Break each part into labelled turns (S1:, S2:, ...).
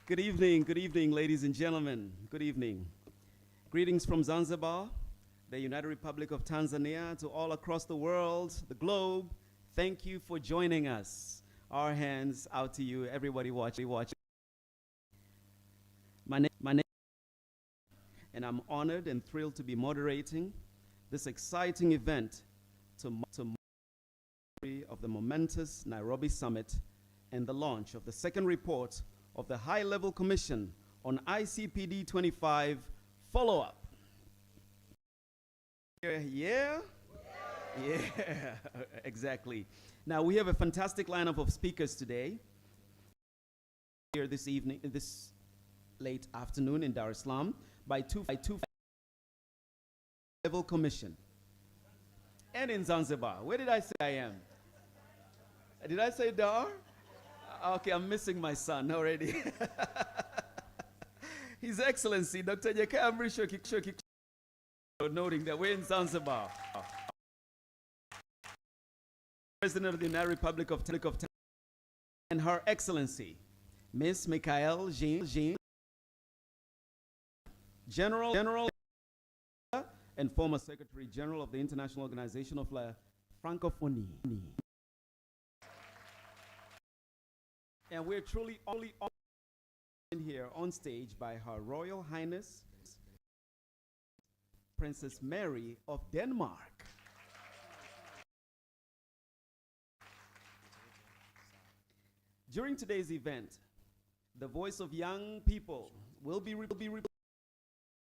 S1: Good evening, ladies and gentlemen. Good evening. Greetings from Zanzibar, the United Republic of Tanzania, to all across the world, the globe. Thank you for joining us. Our hands out to you, everybody watching. My name, and I'm honored and thrilled to be moderating this exciting event to of the momentous Nairobi Summit and the launch of the second report of the High-Level Commission on ICPD 25 follow-up. Yeah, exactly. Now, we have a fantastic lineup of speakers today. Here this evening, this late afternoon in Dar es Salaam, by two Level Commission. And in Zanzibar. Where did I say I am? Did I say Dar? Okay, I'm missing my son already. His Excellency, Dr. Jakaya Mrisho Kikwete, noting that we're in Zanzibar. President of the United Republic of Tanzania, and Her Excellency, Miss Michaëlle Jean, General and former Secretary General of the International Organization of La Francophonie. And we're truly only in here on stage by Her Royal Highness Princess Mary of Denmark. During today's event, the voice of young people will be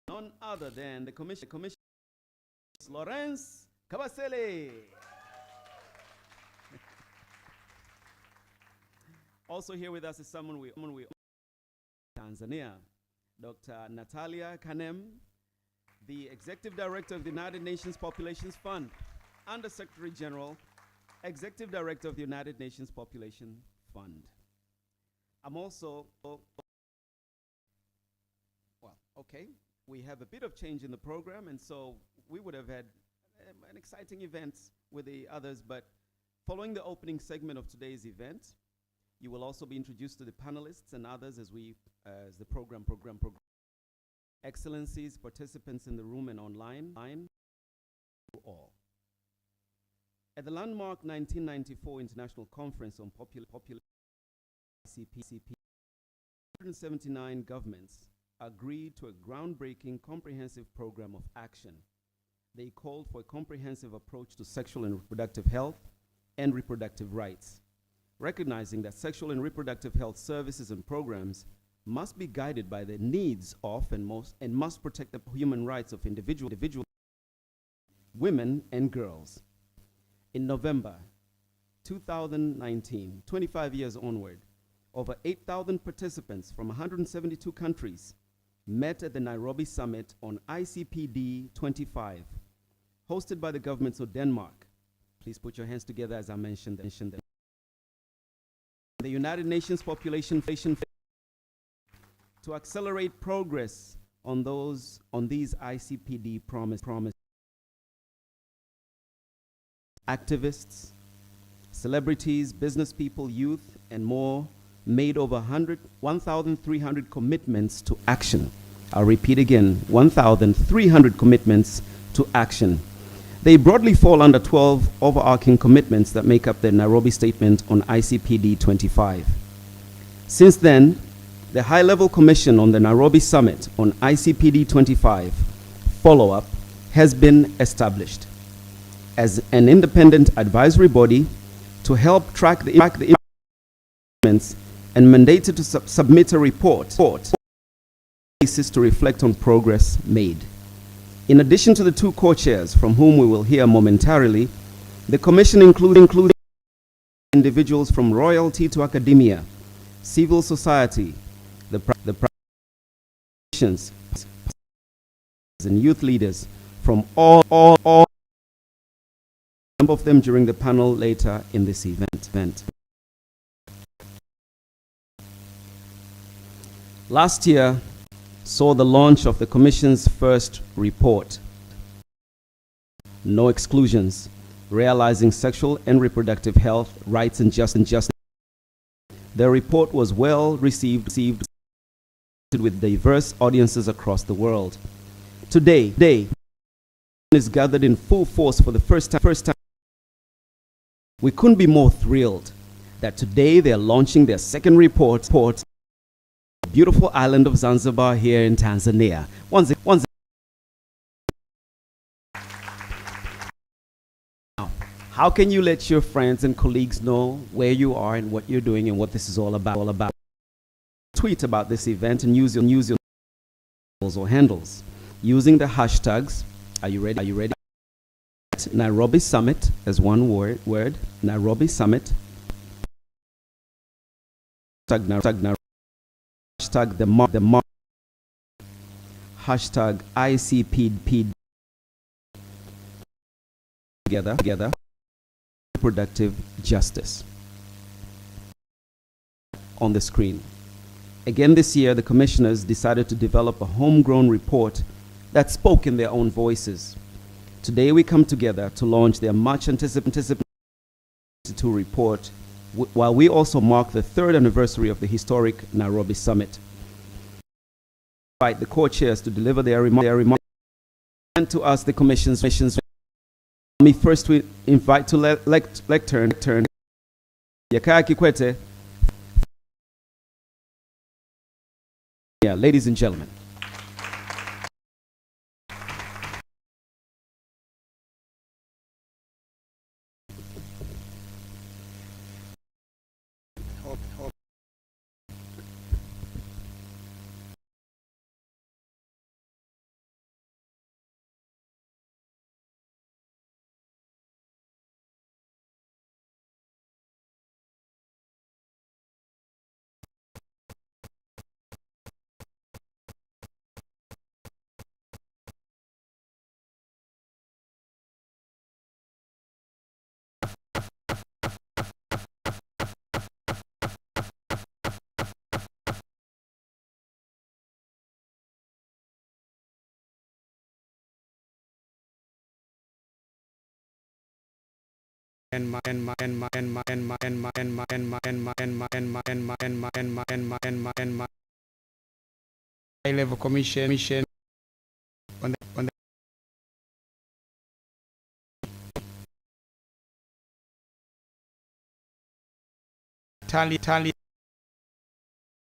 S1: none other than the Commissioner Lawrence Kabasele. Also here with us is someone we Tanzania, Dr. Natalia Kanem, the Executive Director of the United Nations Population Fund, Under Secretary General, Executive Director of the United Nations Population Fund. I'm also, we have a bit of change in the program, and so we would have had an exciting event with the others, but following the opening segment of today's event, you will also be introduced to the panelists and others as the program. Excellencies, participants in the room and online, to all. At the landmark 1994 International Conference on Population ICP, 179 governments agreed to a groundbreaking comprehensive program of action. They called for a comprehensive approach to sexual and reproductive health and reproductive rights, recognizing that sexual and reproductive health services and programs must be guided by the needs of and must protect the human rights of individual women and girls. In November 2019, 25 years onward, over 8,000 participants from 172 countries met at the Nairobi Summit on ICPD 25, hosted by the governments of Denmark. Please put your hands together as I mentioned them. The United Nations Population Fund to accelerate progress on these ICPD promise. Activists, celebrities, business people, youth, and more made over 1,300 commitments to action. I'll repeat again, 1,300 commitments to action. They broadly fall under 12 overarching commitments that make up the Nairobi Statement on ICPD 25. Since then, the High-Level Commission on the Nairobi Summit on ICPD 25 follow-up has been established as an independent advisory body to help track the implements and mandated to submit a report to reflect on progress made. In addition to the two co-chairs from whom we will hear momentarily, the Commission including individuals from royalty to academia, civil society, the practitioners, and youth leaders from all number of them during the panel later in this event. Last year saw the launch of the Commission's first report, No Exclusions, Realizing Sexual and Reproductive Health, Rights and Justice. The report was well received with diverse audiences across the world. Today is gathered in full force for the first time. We couldn't be more thrilled that today they are launching their second report, the beautiful island of Zanzibar here in Tanzania. Now, how can you let your friends and colleagues know where you are and what you're doing and what this is all about? Tweet about this event and use your or handles using the hashtags. Are you ready? Nairobi Summit as one word. Nairobi Summit. Hashtag the mark. Hashtag ICPD. Together. Reproductive justice. On the screen. Again this year, the commissioners decided to develop a homegrown report that spoke in their own voices. Today we come together to launch their much anticipated report, while we also mark the 3rd anniversary of the historic Nairobi Summit. I invite the co-chairs to deliver their remarks and to us the commission's missions. Let me first invite to lectern Yakaya Kikwete. Yeah, ladies and gentlemen.
S2: High-level commission on the tally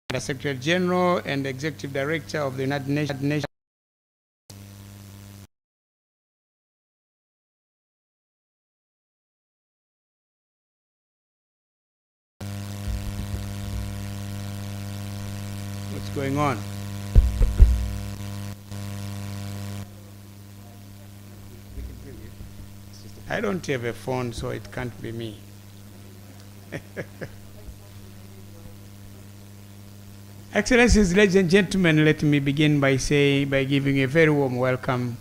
S2: the Secretary General and the Executive Director of the United Nations. What's going on? I don't have a phone, so it can't be me. Excellencies, ladies and gentlemen, let me begin by giving a very warm welcome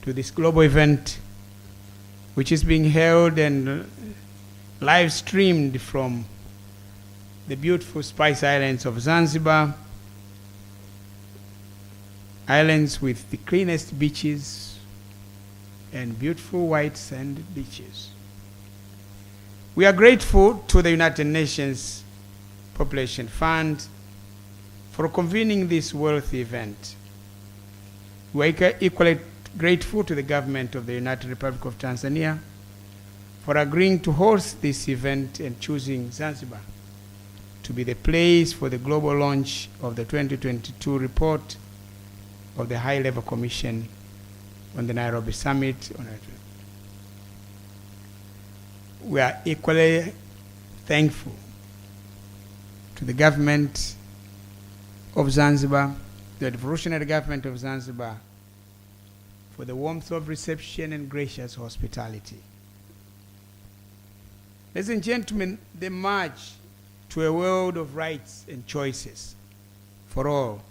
S2: to this global event, which is being held and live streamed from the beautiful Spice Islands of Zanzibar, islands with the cleanest beaches and beautiful white sand beaches. We are grateful to the United Nations Population Fund for convening this worthy event. We are equally grateful to the government of the United Republic of Tanzania for agreeing to host this event and choosing Zanzibar to be the place for the global launch of the 2022 report of the High-Level Commission on the Nairobi Summit. We are equally thankful to the government of Zanzibar, the revolutionary government of Zanzibar, for the warmth of reception and gracious hospitality. Ladies and gentlemen, the march to a world of rights and choices for all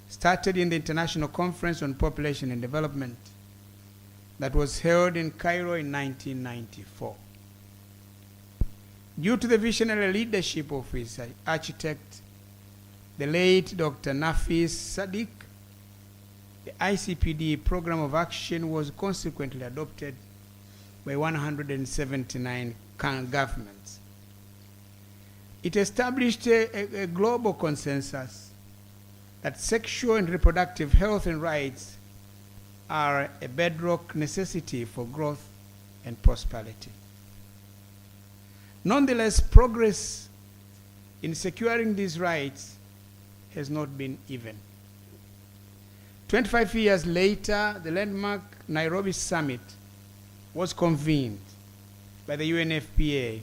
S2: started in the International Conference on Population and Development that was held in Cairo in 1994. Due to the visionary leadership of his architect, the late Dr. Nafis Sadiq, the ICPD program of action was consequently adopted by 179 governments. It established a global consensus that sexual and reproductive health and rights are a bedrock necessity for growth and prosperity. Nonetheless, progress in securing these rights has not been even. 25 years later, the landmark Nairobi Summit was convened by the UNFPA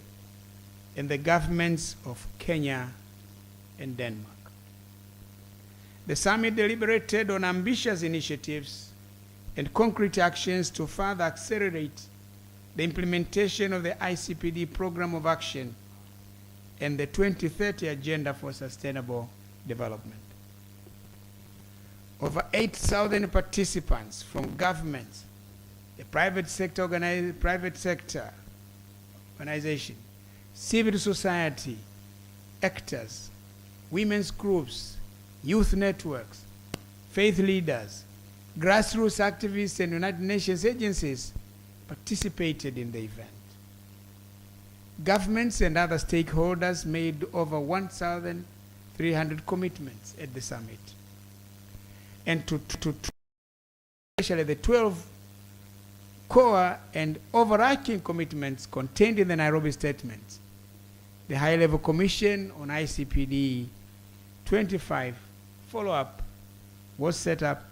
S2: and the governments of Kenya and Denmark. The summit deliberated on ambitious initiatives and concrete actions to further accelerate the implementation of the ICPD Program of Action and the 2030 Agenda for Sustainable Development. Over 8,000 participants from governments, the private sector organization, civil society, actors, women's groups, youth networks, faith leaders, grassroots activists, and United Nations agencies participated in the event. Governments and other stakeholders made over 1,300 commitments at the summit. And to especially the 12 core and overarching commitments contained in the Nairobi Statement, the High-Level Commission on ICPD 25 follow-up was set up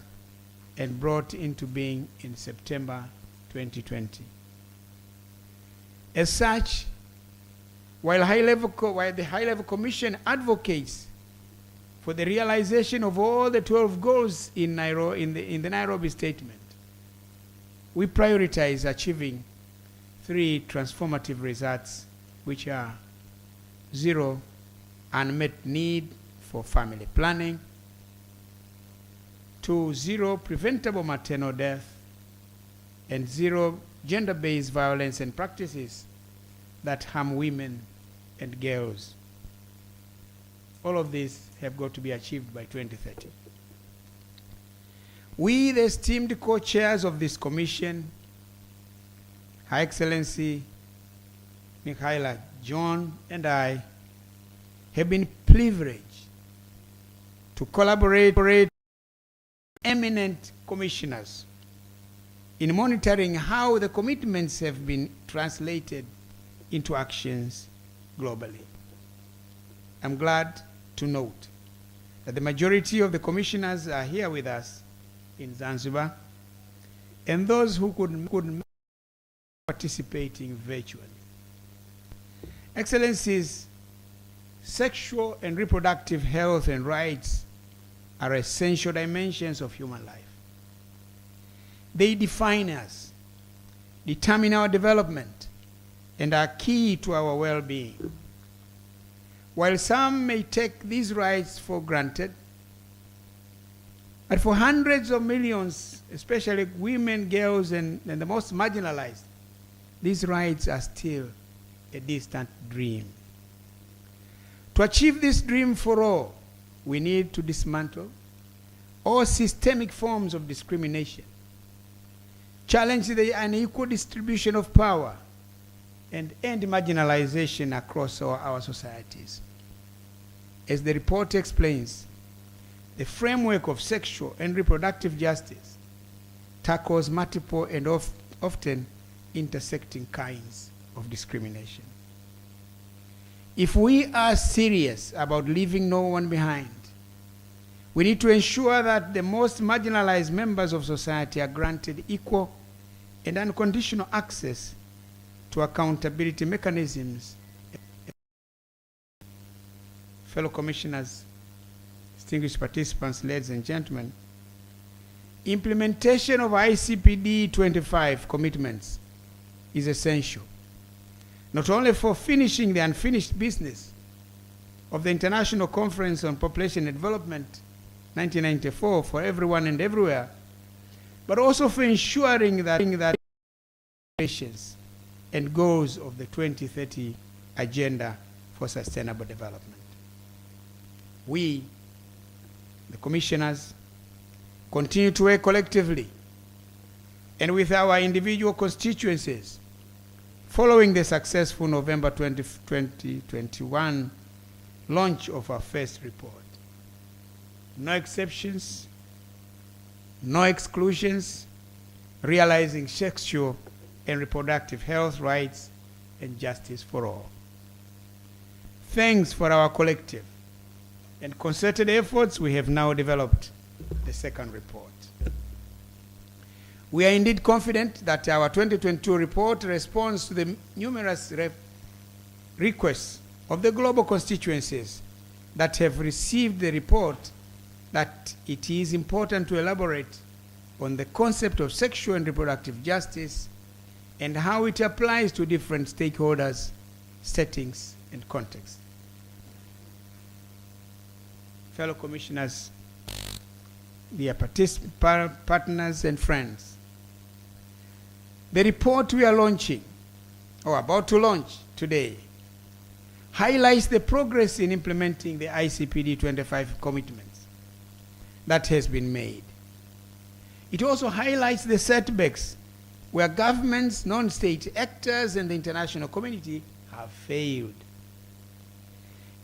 S2: and brought into being in September 2020. As such, while the High-Level Commission advocates for the realization of all the 12 goals in the Nairobi Statement, we prioritize achieving 3 transformative results, which are 0 unmet need for family planning, 2, 0 preventable maternal death, and 0 gender-based violence and practices that harm women and girls. All of these have got to be achieved by 2030. We, the esteemed co-chairs of this commission, Her Excellency Michaela John and I, have been privileged to collaborate with eminent commissioners in monitoring how the commitments have been translated into actions globally. I'm glad to note that the majority of the commissioners are here with us in Zanzibar, and those who could participating virtually. Excellencies, sexual and reproductive health and rights are essential dimensions of human life. They define us, determine our development, and are key to our well-being. While some may take these rights for granted, but for hundreds of millions, especially women, girls, and the most marginalized, these rights are still a distant dream. To achieve this dream for all, we need to dismantle all systemic forms of discrimination, challenge the unequal distribution of power, and end marginalization across our societies. As the report explains, the framework of sexual and reproductive justice tackles multiple and often intersecting kinds of discrimination. If we are serious about leaving no one behind, we need to ensure that the most marginalized members of society are granted equal and unconditional access to accountability mechanisms. Fellow commissioners, distinguished participants, ladies and gentlemen, implementation of ICPD 25 commitments is essential, not only for finishing the unfinished business of the International Conference on Population Development 1994 for everyone and everywhere, but also for ensuring that aspirations and goals of the 2030 Agenda for Sustainable Development. We, the commissioners, continue to work collectively and with our individual constituencies following the successful November 2021 launch of our first report. no exceptions, no exclusions, realizing sexual and reproductive health rights and justice for all. Thanks for our collective and concerted efforts, we have now developed the second report. We are indeed confident that our 2022 report responds to the numerous requests of the global constituencies that have received the report that it is important to elaborate on the concept of sexual and reproductive justice and how it applies to different stakeholders, settings, and contexts. Fellow commissioners, dear partners and friends, the report we are launching, or about to launch today, highlights the progress in implementing the ICPD 25 commitments that has been made. It also highlights the setbacks where governments, non-state actors, and the international community have failed.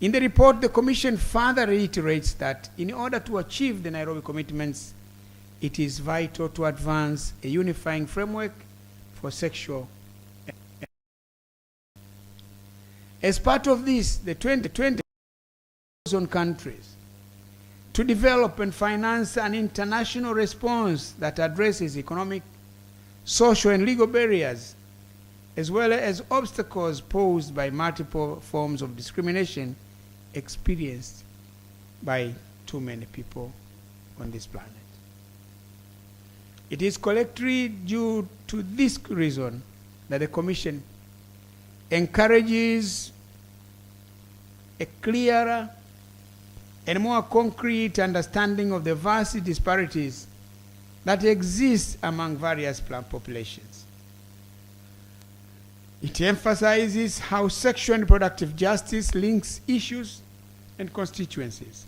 S2: In the report, the Commission further reiterates that in order to achieve the Nairobi commitments, it is vital to advance a unifying framework for sexual. As part of this, the 2020 on countries to develop and finance an international response that addresses economic, social, and legal barriers, as well as obstacles posed by multiple forms of discrimination experienced by too many people on this planet. It is collectively due to this reason that the Commission encourages a clearer and more concrete understanding of the vast disparities that exist among various plant populations. It emphasizes how sexual and reproductive justice links issues and constituencies,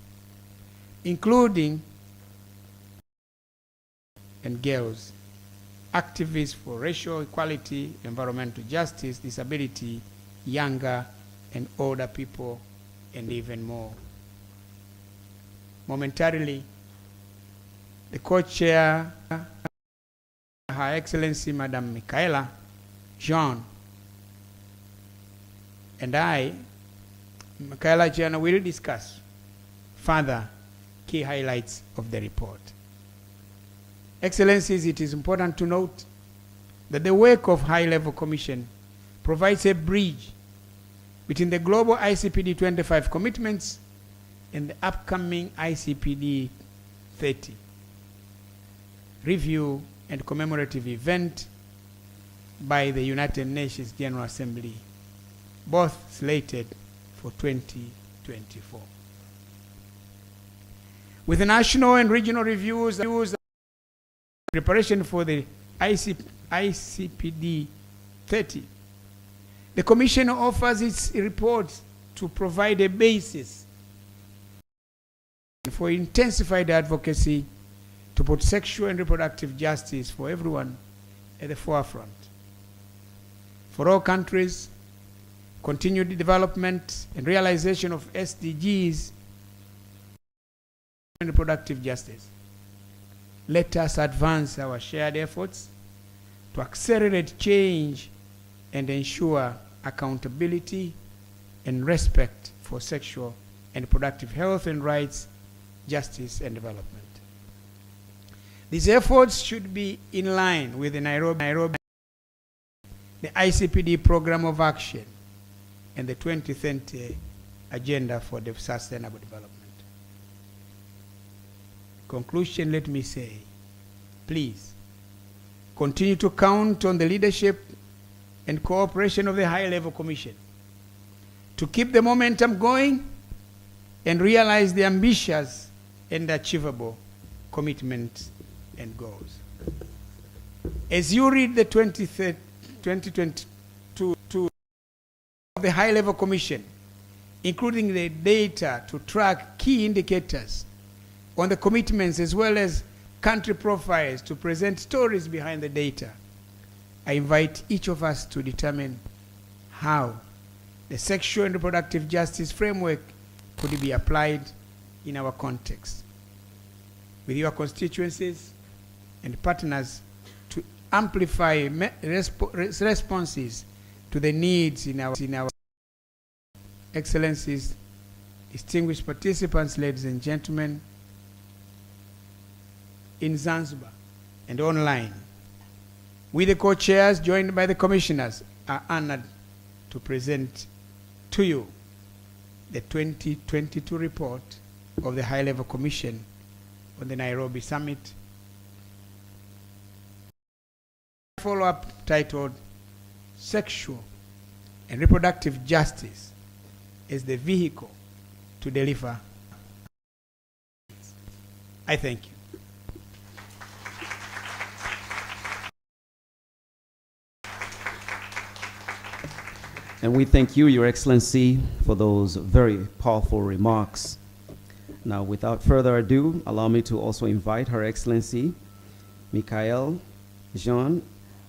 S2: including and girls, activists for racial equality, environmental justice, disability, younger and older people, and even more. Momentarily, the co-chair, Her Excellency Madam Michaela Jean, and I, Michaela Jean, will discuss further key highlights of the report. Excellencies, it is important to note that the work of High-Level Commission provides a bridge between the global ICPD 25 commitments and the upcoming ICPD 30 review and commemorative event by the United Nations General Assembly, both slated for 2024. With the national and regional reviews, preparation for the ICPD 30, the Commission offers its report to provide a basis for intensified advocacy to put sexual and reproductive justice for everyone at the forefront. For all countries, continued development and realization of SDGs and reproductive justice. Let us advance our shared efforts to accelerate change and ensure accountability and respect for sexual and reproductive health and rights, justice, and development. These efforts should be in line with the Nairobi, the ICPD Program of Action, and the 2030 Agenda for Sustainable Development. In conclusion, let me say, please continue to count on the leadership and cooperation of the High-Level Commission to keep the momentum going and realize the ambitious and achievable commitments and goals. As you read the 2022 of the High-Level Commission, including the data to track key indicators on the commitments as well as country profiles to present stories behind the data, I invite each of us to determine how the sexual and reproductive justice framework could be applied in our context. with your constituencies and partners to amplify responses to the needs in our Excellencies, distinguished participants, ladies and gentlemen, in Zanzibar and online. We, the co-chairs, joined by the commissioners, are honored to present to you the 2022 report of the High-Level Commission on the Nairobi Summit. Follow-up titled Sexual and Reproductive Justice is the vehicle to deliver. I thank you.
S1: And we thank you, Your Excellency, for those very powerful remarks. Now, without further ado, allow me to also invite Her Excellency, Michael Jean,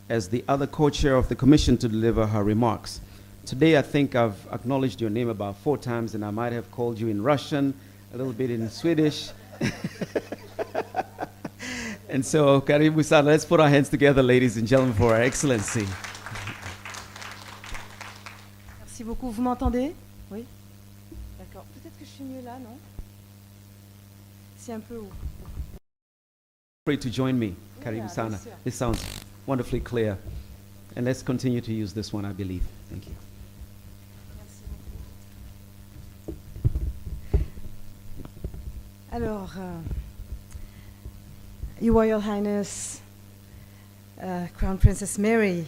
S1: as the other co-chair of the Commission, to deliver her remarks. Today, I think I've acknowledged your name about 4 times, and I might have called you in Russian, a little bit in Swedish. And so, karibu sana. Let's put our hands together, ladies and gentlemen, for Her Excellency.
S3: Merci beaucoup. Vous m'entendez? Oui? D'accord. Peut-être que je suis mieux là, non? C'est un peu haut.
S1: Free to join me,
S3: Yeah,
S1: karibu
S3: bien
S1: sana.
S3: sûr.
S1: This sounds wonderfully clear. And let's continue to use this one, I believe. Thank you.
S3: Merci beaucoup. Alors, Your Royal Highness, Crown Princess Mary,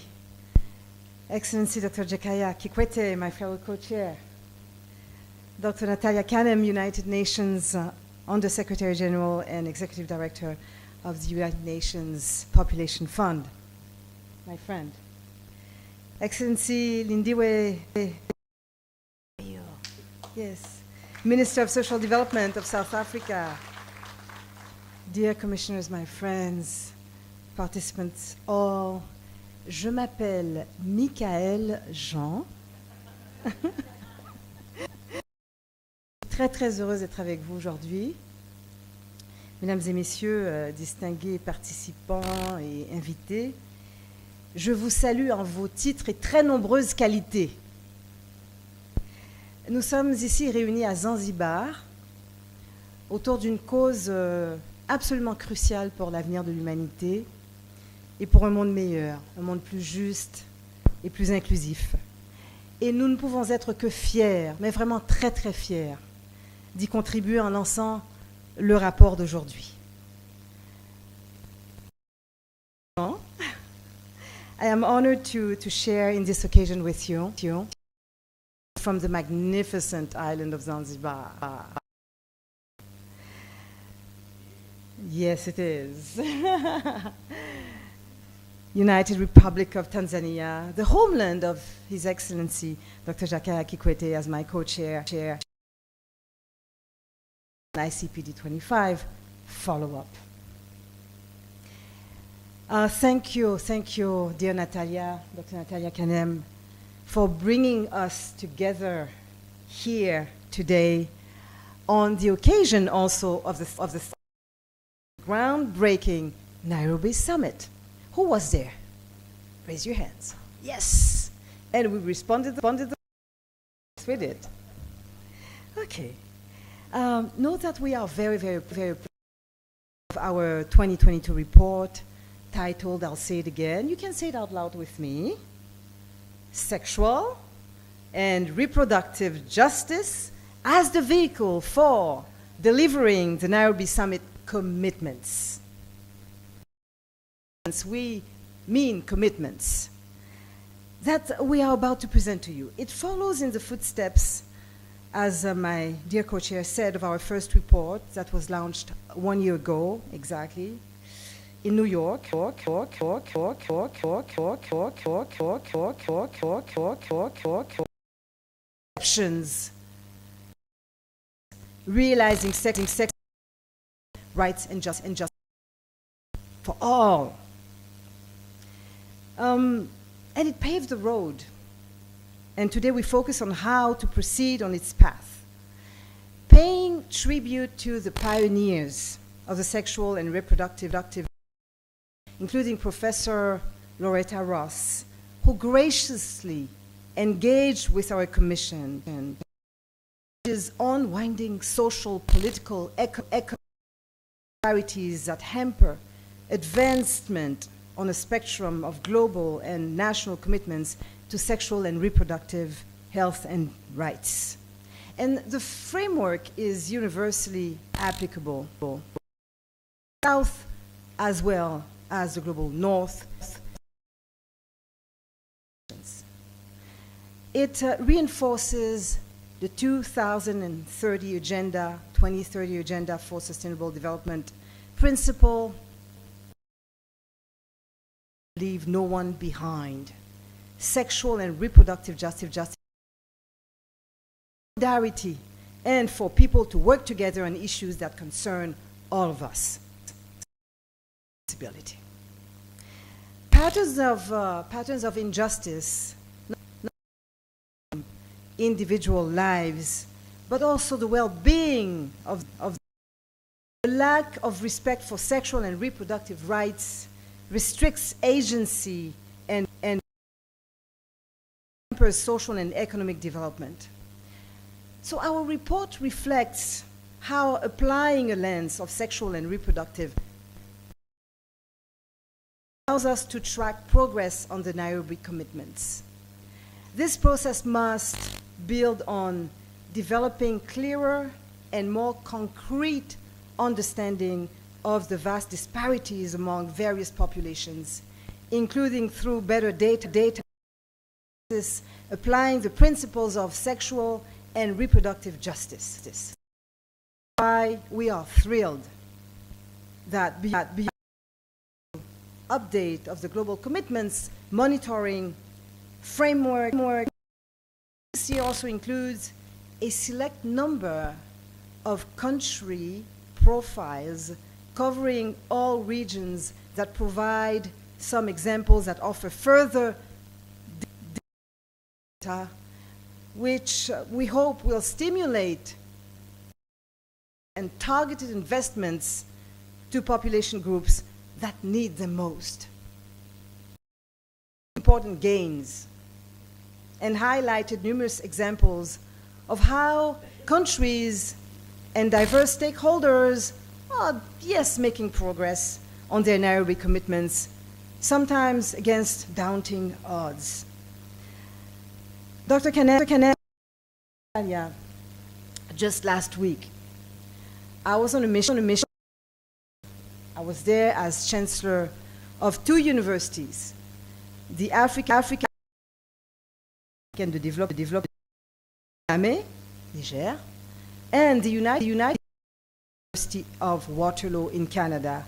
S3: Excellency Dr. Jakaya Kikwete, my fellow co-chair, Dr. Natalia Kanem, United Nations Under-Secretary General and Executive Director of the United Nations Population Fund, my friend, Excellency Lindiwe, yes, Minister of Social Development of South Africa, dear commissioners, my friends, participants all, je m'appelle Michael Jean. Très très heureuse d'être avec vous aujourd'hui. Mesdames et messieurs, distingués participants et invités, je vous salue en vos titres et très nombreuses qualités. Nous sommes ici réunis à Zanzibar autour d'une cause absolument cruciale pour l'avenir de l'humanité et pour un monde meilleur, un monde plus juste et plus inclusif. Et nous ne pouvons être que fiers, mais vraiment très très fiers, d'y contribuer en lançant le rapport d'aujourd'hui. I am honored to share in this occasion with you from the magnificent island of Zanzibar. Yes, it is. United Republic of Tanzania, the homeland of His Excellency Dr. Jakaya Kikwete as my co-chair, ICPD 25 follow-up. Thank you, dear Natalia, Dr. Natalia Kanem, for bringing us together here today on the occasion also of the groundbreaking Nairobi Summit. Who was there? Raise your hands. Yes. And we responded with it. Okay. Note that we are very, very, very proud of our 2022 report titled, I'll say it again, you can say it out loud with me, Sexual and Reproductive Justice as the vehicle for delivering the Nairobi Summit commitments. We mean commitments that we are about to present to you. It follows in the footsteps, as my dear co-chair said, of our first report that was launched 1 year ago, exactly, in New York. Options, realizing sex rights and justice for all. And it paved the road. And today we focus on how to proceed on its path, paying tribute to the pioneers of the sexual and reproductive, including Professor Loretta Ross, who graciously engaged with our commission and is unwinding social, political, economic disparities that hamper advancement on a spectrum of global and national commitments to sexual and reproductive health and rights. And the framework is universally applicable, South as well as the global North. It reinforces the 2030 Agenda, 2030 Agenda for Sustainable Development principle, leave no one behind. Sexual and reproductive justice, solidarity, and for people to work together on issues that concern all of us. Patterns of injustice, not individual lives, but also the well-being of the lack of respect for sexual and reproductive rights restricts agency and hampers social and economic development. So our report reflects how applying a lens of sexual and reproductive allows us to track progress on the Nairobi commitments. This process must build on developing clearer and more concrete understanding of the vast disparities among various populations, including through better data applying the principles of sexual and reproductive justice. Why we are thrilled that beyond update of the global commitments monitoring framework, this also includes a select number of country profiles covering all regions that provide some examples that offer further data, which we hope will stimulate and targeted investments to population groups that need them most. Important gains, and highlighted numerous examples of how countries and diverse stakeholders are, yes, making progress on their Nairobi commitments, sometimes against daunting odds. Dr. Canel, just last week, I was on a mission. I was there as chancellor of two universities, the African de Développement, Niger, and the United University of Waterloo in Canada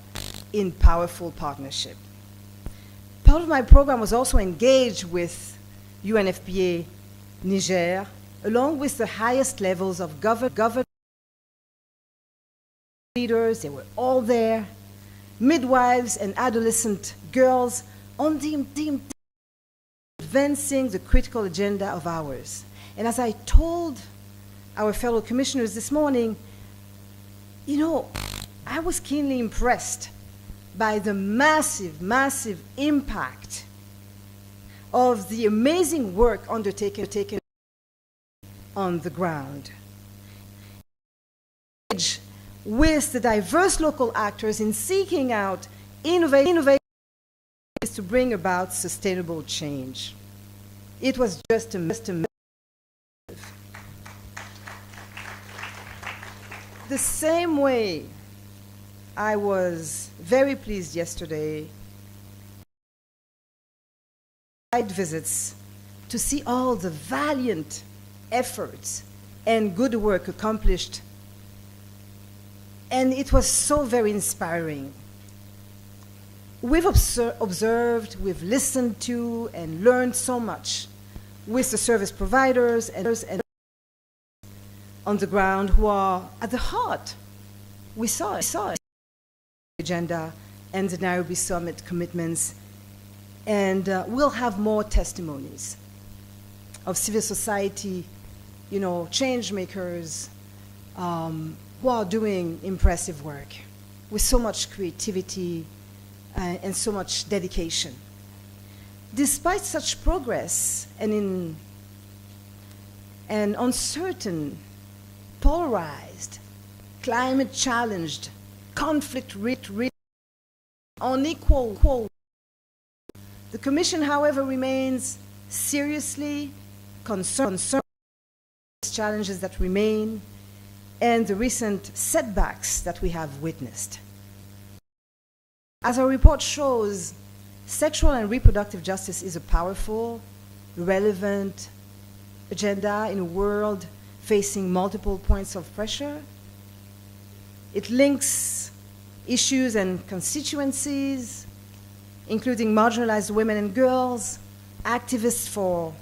S3: in powerful partnership. Part of my program was also engaged with UNFPA Niger, along with the highest levels of government leaders. They were all there, midwives and adolescent girls, on the advancing the critical agenda of ours. And as I told our fellow commissioners this morning, you know, I was keenly impressed by the massive impact of the amazing work undertaken on the ground, with the diverse local actors in seeking out innovative to bring about sustainable change. It was just a the same way I was very pleased yesterday visits to see all the valiant efforts and good work accomplished, and it was so very inspiring. We've observed, we've listened to, and learned so much with the service providers and on the ground who are at the heart. We saw it. The agenda and the Nairobi Summit commitments, and we'll have more testimonies of civil society, you know, change makers who are doing impressive work. with so much creativity and so much dedication. Despite such progress and in an uncertain, polarized, climate-challenged, conflict-rich, unequal, the Commission, however, remains seriously concerned with challenges that remain and the recent setbacks that we have witnessed. As our report shows, sexual and reproductive justice is a powerful, relevant agenda in a world facing multiple points of pressure. It links issues and constituencies, including marginalized women and girls, activists for,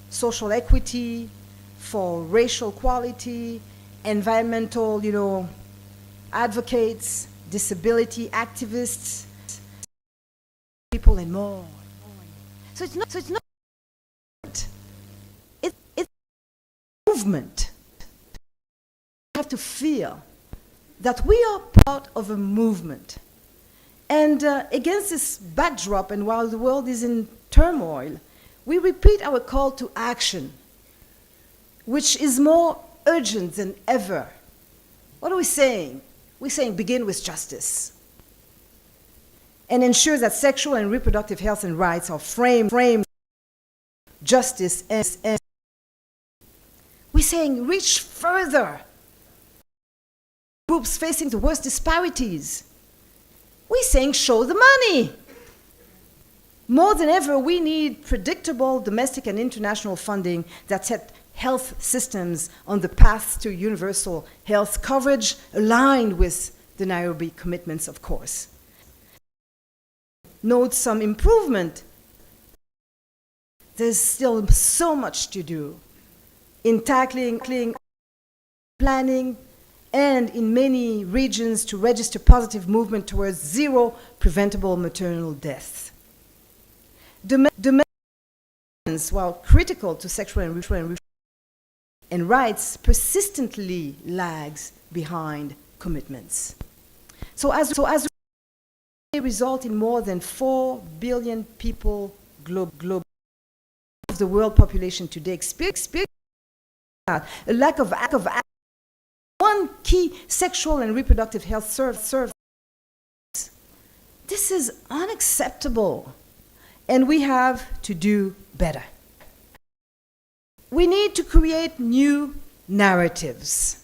S3: social equity, for racial equality, environmental, advocates, disability activists, people, and more. So it's not. It's movement. We have to feel that we are part of a movement. And against this backdrop, and while the world is in turmoil, we repeat our call to action, which is more urgent than ever. What are we saying? We're saying begin with justice and ensure that sexual and reproductive health and rights are framed justice and we're saying reach further. Groups facing the worst disparities. We're saying show the money. More than ever, we need predictable domestic and international funding that set health systems on the path to universal health coverage, aligned with the Nairobi commitments, of course. Note some improvement. There's still so much to do in tackling, planning, and in many regions to register positive movement towards zero preventable maternal death. Domestic violence, while critical to sexual and rights, persistently lags behind commitments. So as they result in more than 4 billion people globally of the world population today experience a lack of one key sexual and reproductive health service. This is unacceptable, and we have to do better. We need to create new narratives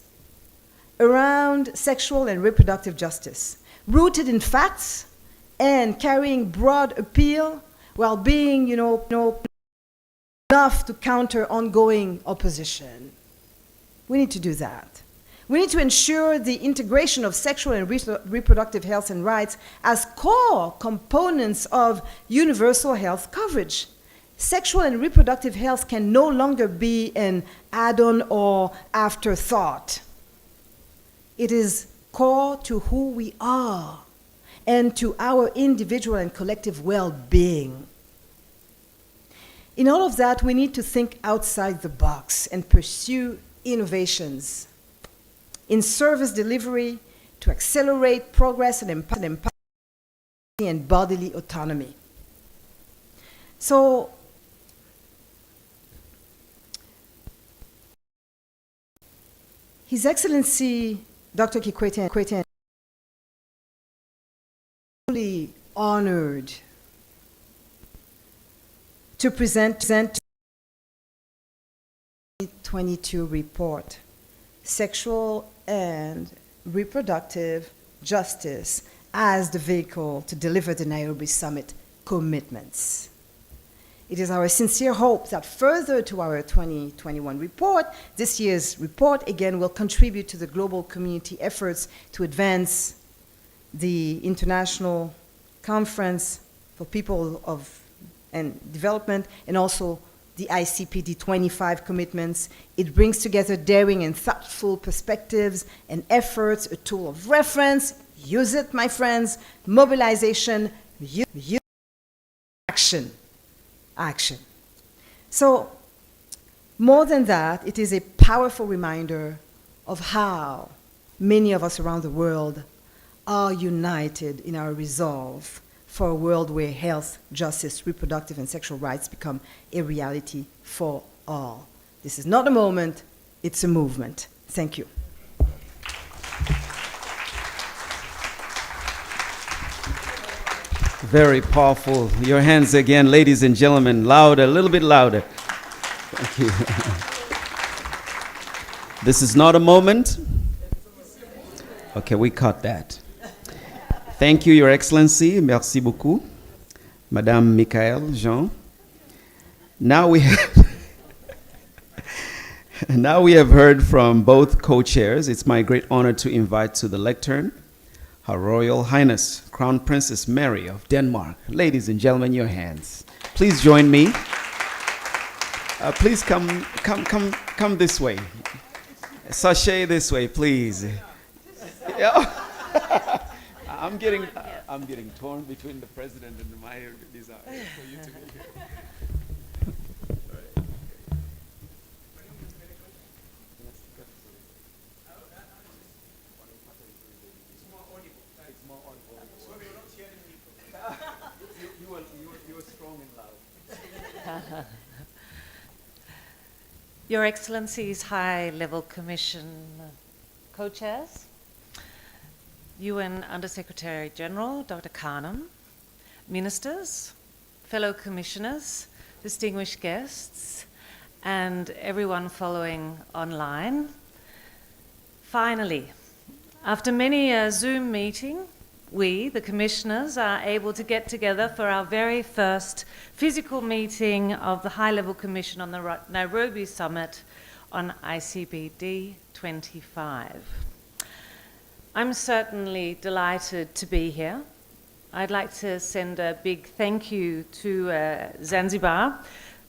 S3: around sexual and reproductive justice, rooted in facts and carrying broad appeal while being, enough to counter ongoing opposition. We need to do that. We need to ensure the integration of sexual and reproductive health and rights as core components of universal health coverage. Sexual and reproductive health can no longer be an add-on or afterthought. It is core to who we are and to our individual and collective well-being. In all of that, we need to think outside the box and pursue innovations in service delivery to accelerate progress and empower and bodily autonomy. So, His Excellency Dr. Kikwete fully honored to present 2022 report, Sexual and Reproductive Justice as the vehicle to deliver the Nairobi Summit commitments. It is our sincere hope that further to our 2021 report, this year's report again will contribute to the global community efforts to advance the International Conference for People and Development and also the ICPD 25 commitments. It brings together daring and thoughtful perspectives and efforts, a tool of reference. Use it, my friends. Mobilization, action. So, more than that, it is a powerful reminder of how many of us around the world are united in our resolve for a world where health, justice, reproductive, and sexual rights become a reality for all. This is not a moment, it's a movement. Thank you.
S1: Very powerful. Your hands again, ladies and gentlemen. Louder, a little bit louder. Thank you. This is not a moment. Okay, we caught that. Thank you, Your Excellency. Merci beaucoup. Madame Michael Jean. Now we have heard from both co-chairs. It's my great honor to invite to the lectern Her Royal Highness, Crown Princess Mary of Denmark. Ladies and gentlemen, your hands. Please join me. Please come this way. Sashay this way, please. I'm getting torn between the president and my desire for you to be here. You are strong and loud.
S4: Your Excellencies, High-Level Commission co-chairs, UN Undersecretary General Dr. Khanum, ministers, fellow commissioners, distinguished guests, and everyone following online. Finally, after many a Zoom meeting, we, the commissioners, are able to get together for our very first physical meeting of the High-Level Commission on the Nairobi Summit on ICBD 25. I'm certainly delighted to be here. I'd like to send a big thank you to Zanzibar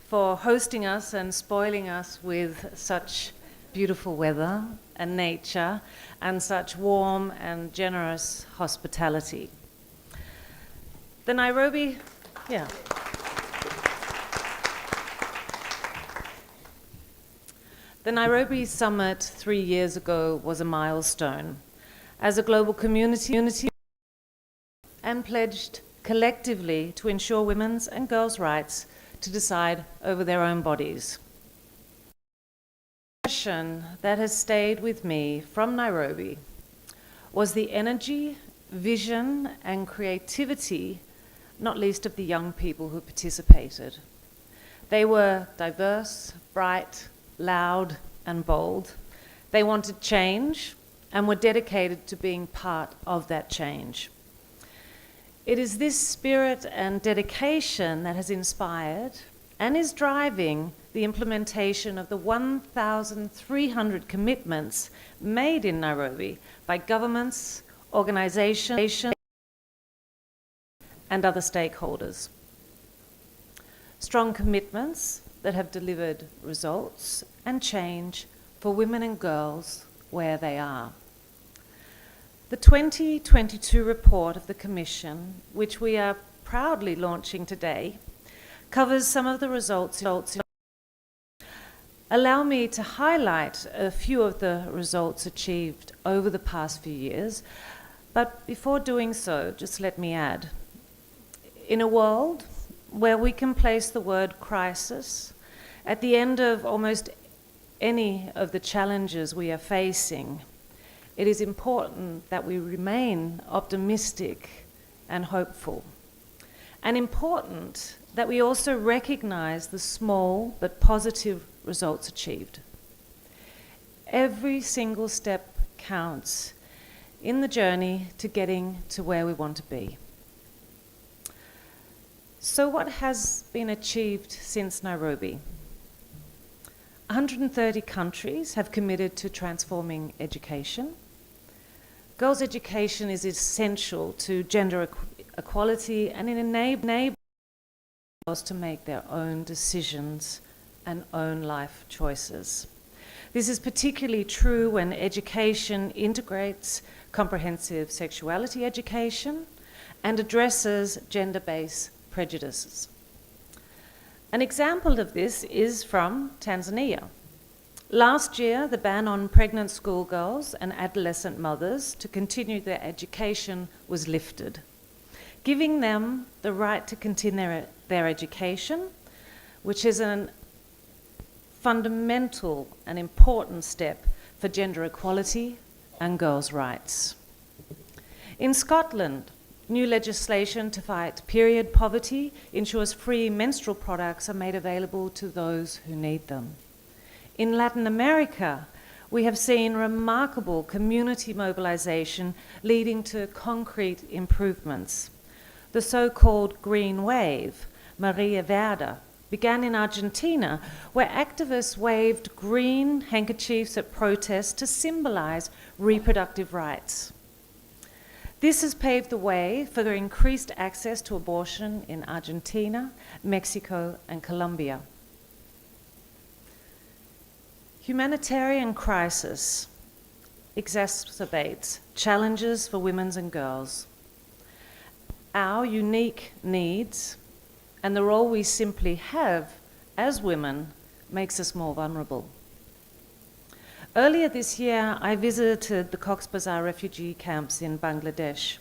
S4: for hosting us and spoiling us with such beautiful weather and nature and such warm and generous hospitality. The Nairobi Summit 3 years ago was a milestone as a global community and pledged collectively to ensure women's and girls' rights to decide over their own bodies. The impression that has stayed with me from Nairobi was the energy, vision, and creativity, not least of the young people who participated. They were diverse, bright, loud, and bold. They wanted change and were dedicated to being part of that change. It is this spirit and dedication that has inspired and is driving the implementation of the 1,300 commitments made in Nairobi by governments, organizations, and other stakeholders. Strong commitments that have delivered results and change for women and girls where they are. The 2022 report of the Commission, which we are proudly launching today, covers some of the results. Allow me to highlight a few of the results achieved over the past few years, but before doing so, just let me add, in a world where we can place the word crisis at the end of almost any of the challenges we are facing, it is important that we remain optimistic and hopeful. And important that we also recognize the small but positive results achieved. Every single step counts in the journey to getting to where we want to be. So what has been achieved since Nairobi? 130 countries have committed to transforming education. Girls' education is essential to gender equality and it enables girls to make their own decisions and own life choices. This is particularly true when education integrates comprehensive sexuality education and addresses gender-based prejudices. An example of this is from Tanzania, Last year, the ban on pregnant schoolgirls and adolescent mothers to continue their education was lifted, giving them the right to continue their education, which is a fundamental and important step for gender equality and girls' rights. In Scotland, new legislation to fight period poverty ensures free menstrual products are made available to those who need them. In Latin America, we have seen remarkable community mobilization leading to concrete improvements. The so-called Green Wave, Maria Verde, began in Argentina, where activists waved green handkerchiefs at protests to symbolize reproductive rights. This has paved the way for the increased access to abortion in Argentina, Mexico, and Colombia. Humanitarian crisis exacerbates challenges for women and girls. Our unique needs and the role we simply have as women makes us more vulnerable. Earlier this year, I visited the Cox's Bazar refugee camps in Bangladesh.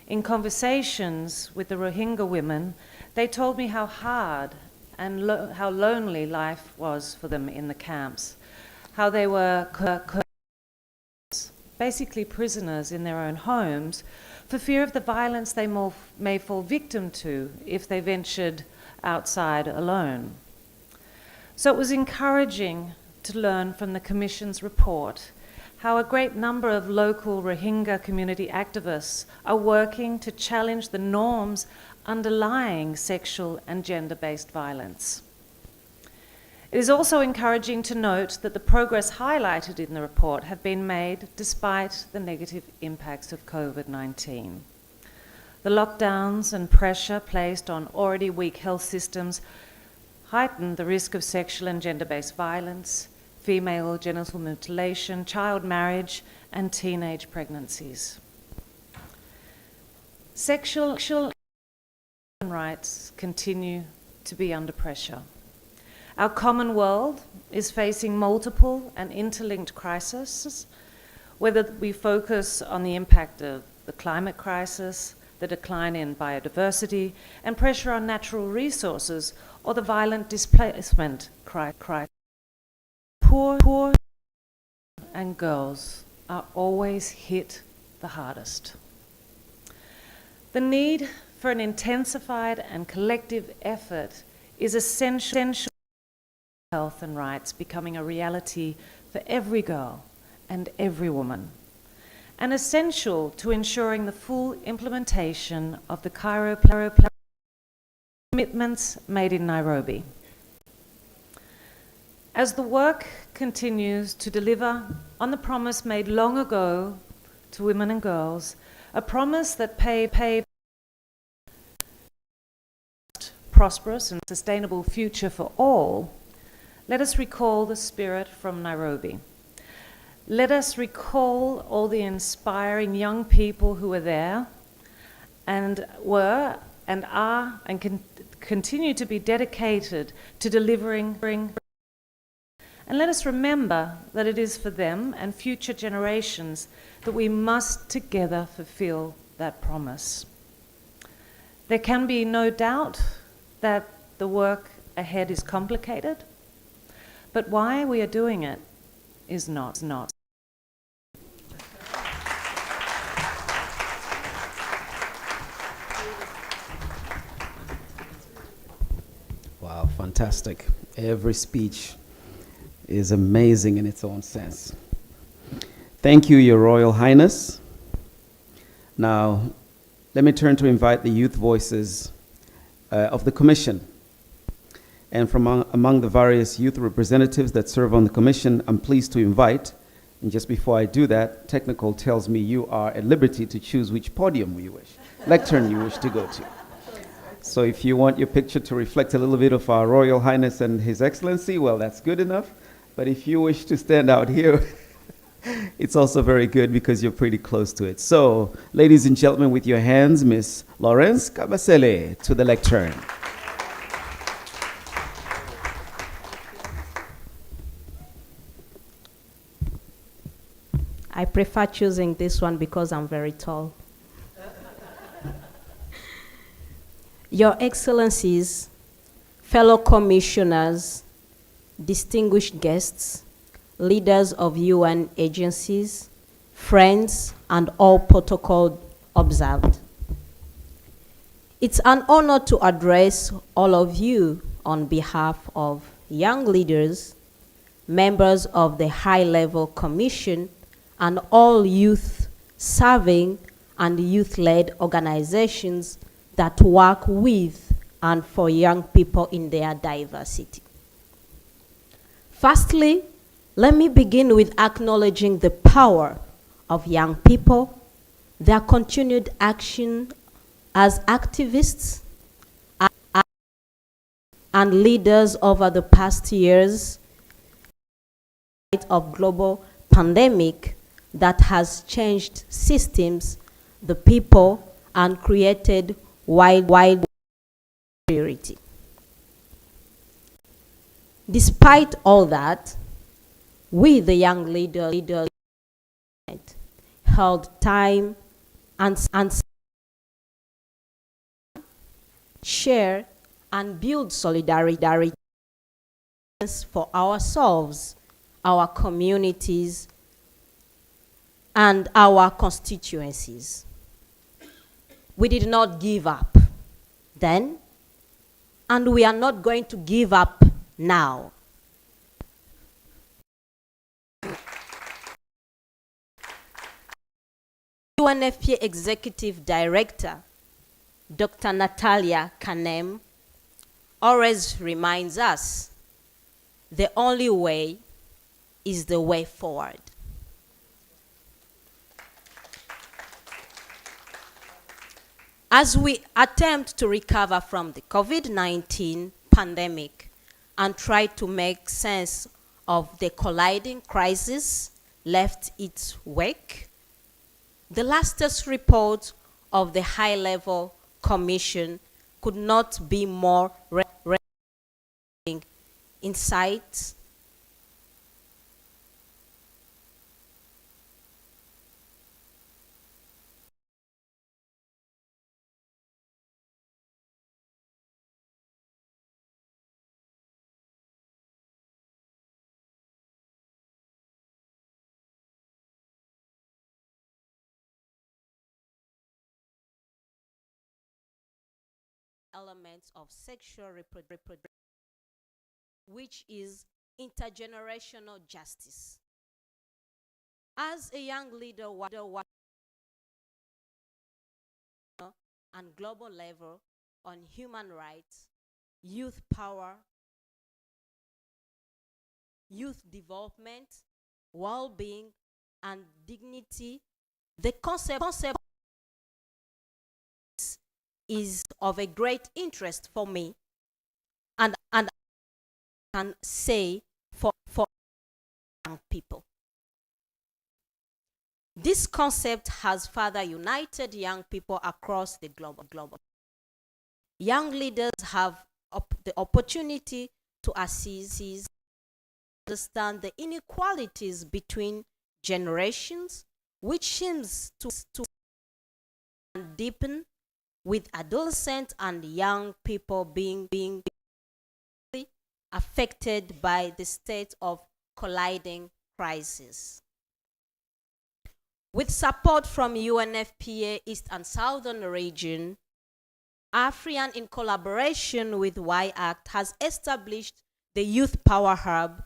S4: In conversations with the Rohingya women, they told me how hard and how lonely life was for them in the camps, how they were basically prisoners in their own homes for fear of the violence they may fall victim to if they ventured outside alone. So it was encouraging to learn from the Commission's report how a great number of local Rohingya community activists are working to challenge the norms underlying sexual and gender-based violence. It is also encouraging to note that the progress highlighted in the report have been made despite the negative impacts of COVID-19. The lockdowns and pressure placed on already weak health systems heightened the risk of sexual and gender-based violence, female genital mutilation, child marriage, and teenage pregnancies. Sexual rights continue to be under pressure. Our common world is facing multiple and interlinked crises, whether we focus on the impact of the climate crisis, the decline in biodiversity, and pressure on natural resources, or the violent displacement crisis. Poor and girls are always hit the hardest. The need for an intensified and collective effort is essential. Health and rights becoming a reality for every girl and every woman, and essential to ensuring the full implementation of the Cairo commitments made in Nairobi. As the work continues to deliver on the promise made long ago to women and girls, a promise that paved prosperous and sustainable future for all, let us recall the spirit from Nairobi. Let us recall all the inspiring young people who were there and were and are and continue to be dedicated to delivering. And let us remember that it is for them and future generations that we must together fulfill that promise. There can be no doubt that the work ahead is complicated, but why we are doing it is not.
S1: Wow, fantastic. Every speech is amazing in its own sense. Thank you, Your Royal Highness. Now, let me turn to invite the youth voices of the Commission. And from among the various youth representatives that serve on the Commission, I'm pleased to invite, and just before I do that, technical tells me you are at liberty to choose which podium you wish, lectern you wish to go to. So if you want your picture to reflect a little bit of our Royal Highness and His Excellency, well, that's good enough. But if you wish to stand out here, it's also very good because you're pretty close to it. So, ladies and gentlemen, with your hands, Miss Lawrence Kabasele to the lectern.
S5: I prefer choosing this one because I'm very tall. Your Excellencies, fellow commissioners, distinguished guests, leaders of UN agencies, friends, and all protocol observed. It's an honor to address all of you on behalf of young leaders, members of the High-Level Commission, and all youth-serving and youth-led organizations that work with and for young people in their diversity. Firstly, let me begin with acknowledging the power of young people, their continued action as activists and leaders over the past years of global pandemic that has changed systems, the people, and created wide prosperity. Despite all that, we, the young leaders, held time and share and build solidarity for ourselves, our communities, and our constituencies. We did not give up then, and we are not going to give up now. UNFPA Executive Director, Dr. Natalia Kanem, always reminds us the only way is the way forward. As we attempt to recover from the COVID-19 pandemic and try to make sense of the colliding crisis left its wake, the latest report of the High-Level Commission could not be more insights elements of sexual reproduction, which is intergenerational justice. As a young leader and global level on human rights, youth power, youth development, well-being, and dignity, the concept is of a great interest for me, and can say for young people. This concept has further united young people across the globe. Young leaders have the opportunity to assist, understand the inequalities between generations, which seems to deepen with adolescents and young people being affected by the state of colliding crisis. With support from UNFPA East and Southern Region, AFRIAN in collaboration with YACT has established the Youth Power Hub,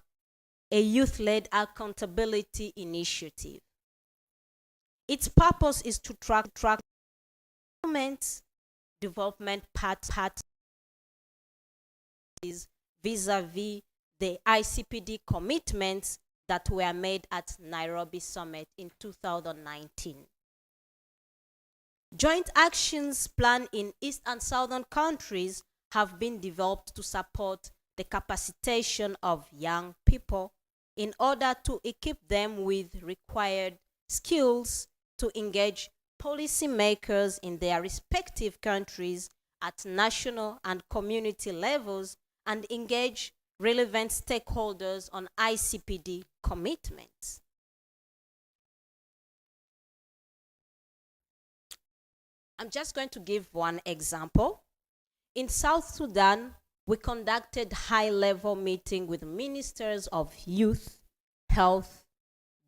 S5: a youth-led accountability initiative. Its purpose is to track development paths vis-a-vis the ICPD commitments that were made at Nairobi Summit in 2019. Joint actions planned in East and Southern countries have been developed to support the capacitation of young people in order to equip them with required skills to engage policymakers in their respective countries at national and community levels and engage relevant stakeholders on ICPD commitments. I'm just going to give one example. In South Sudan, we conducted high-level meeting with ministers of youth, health,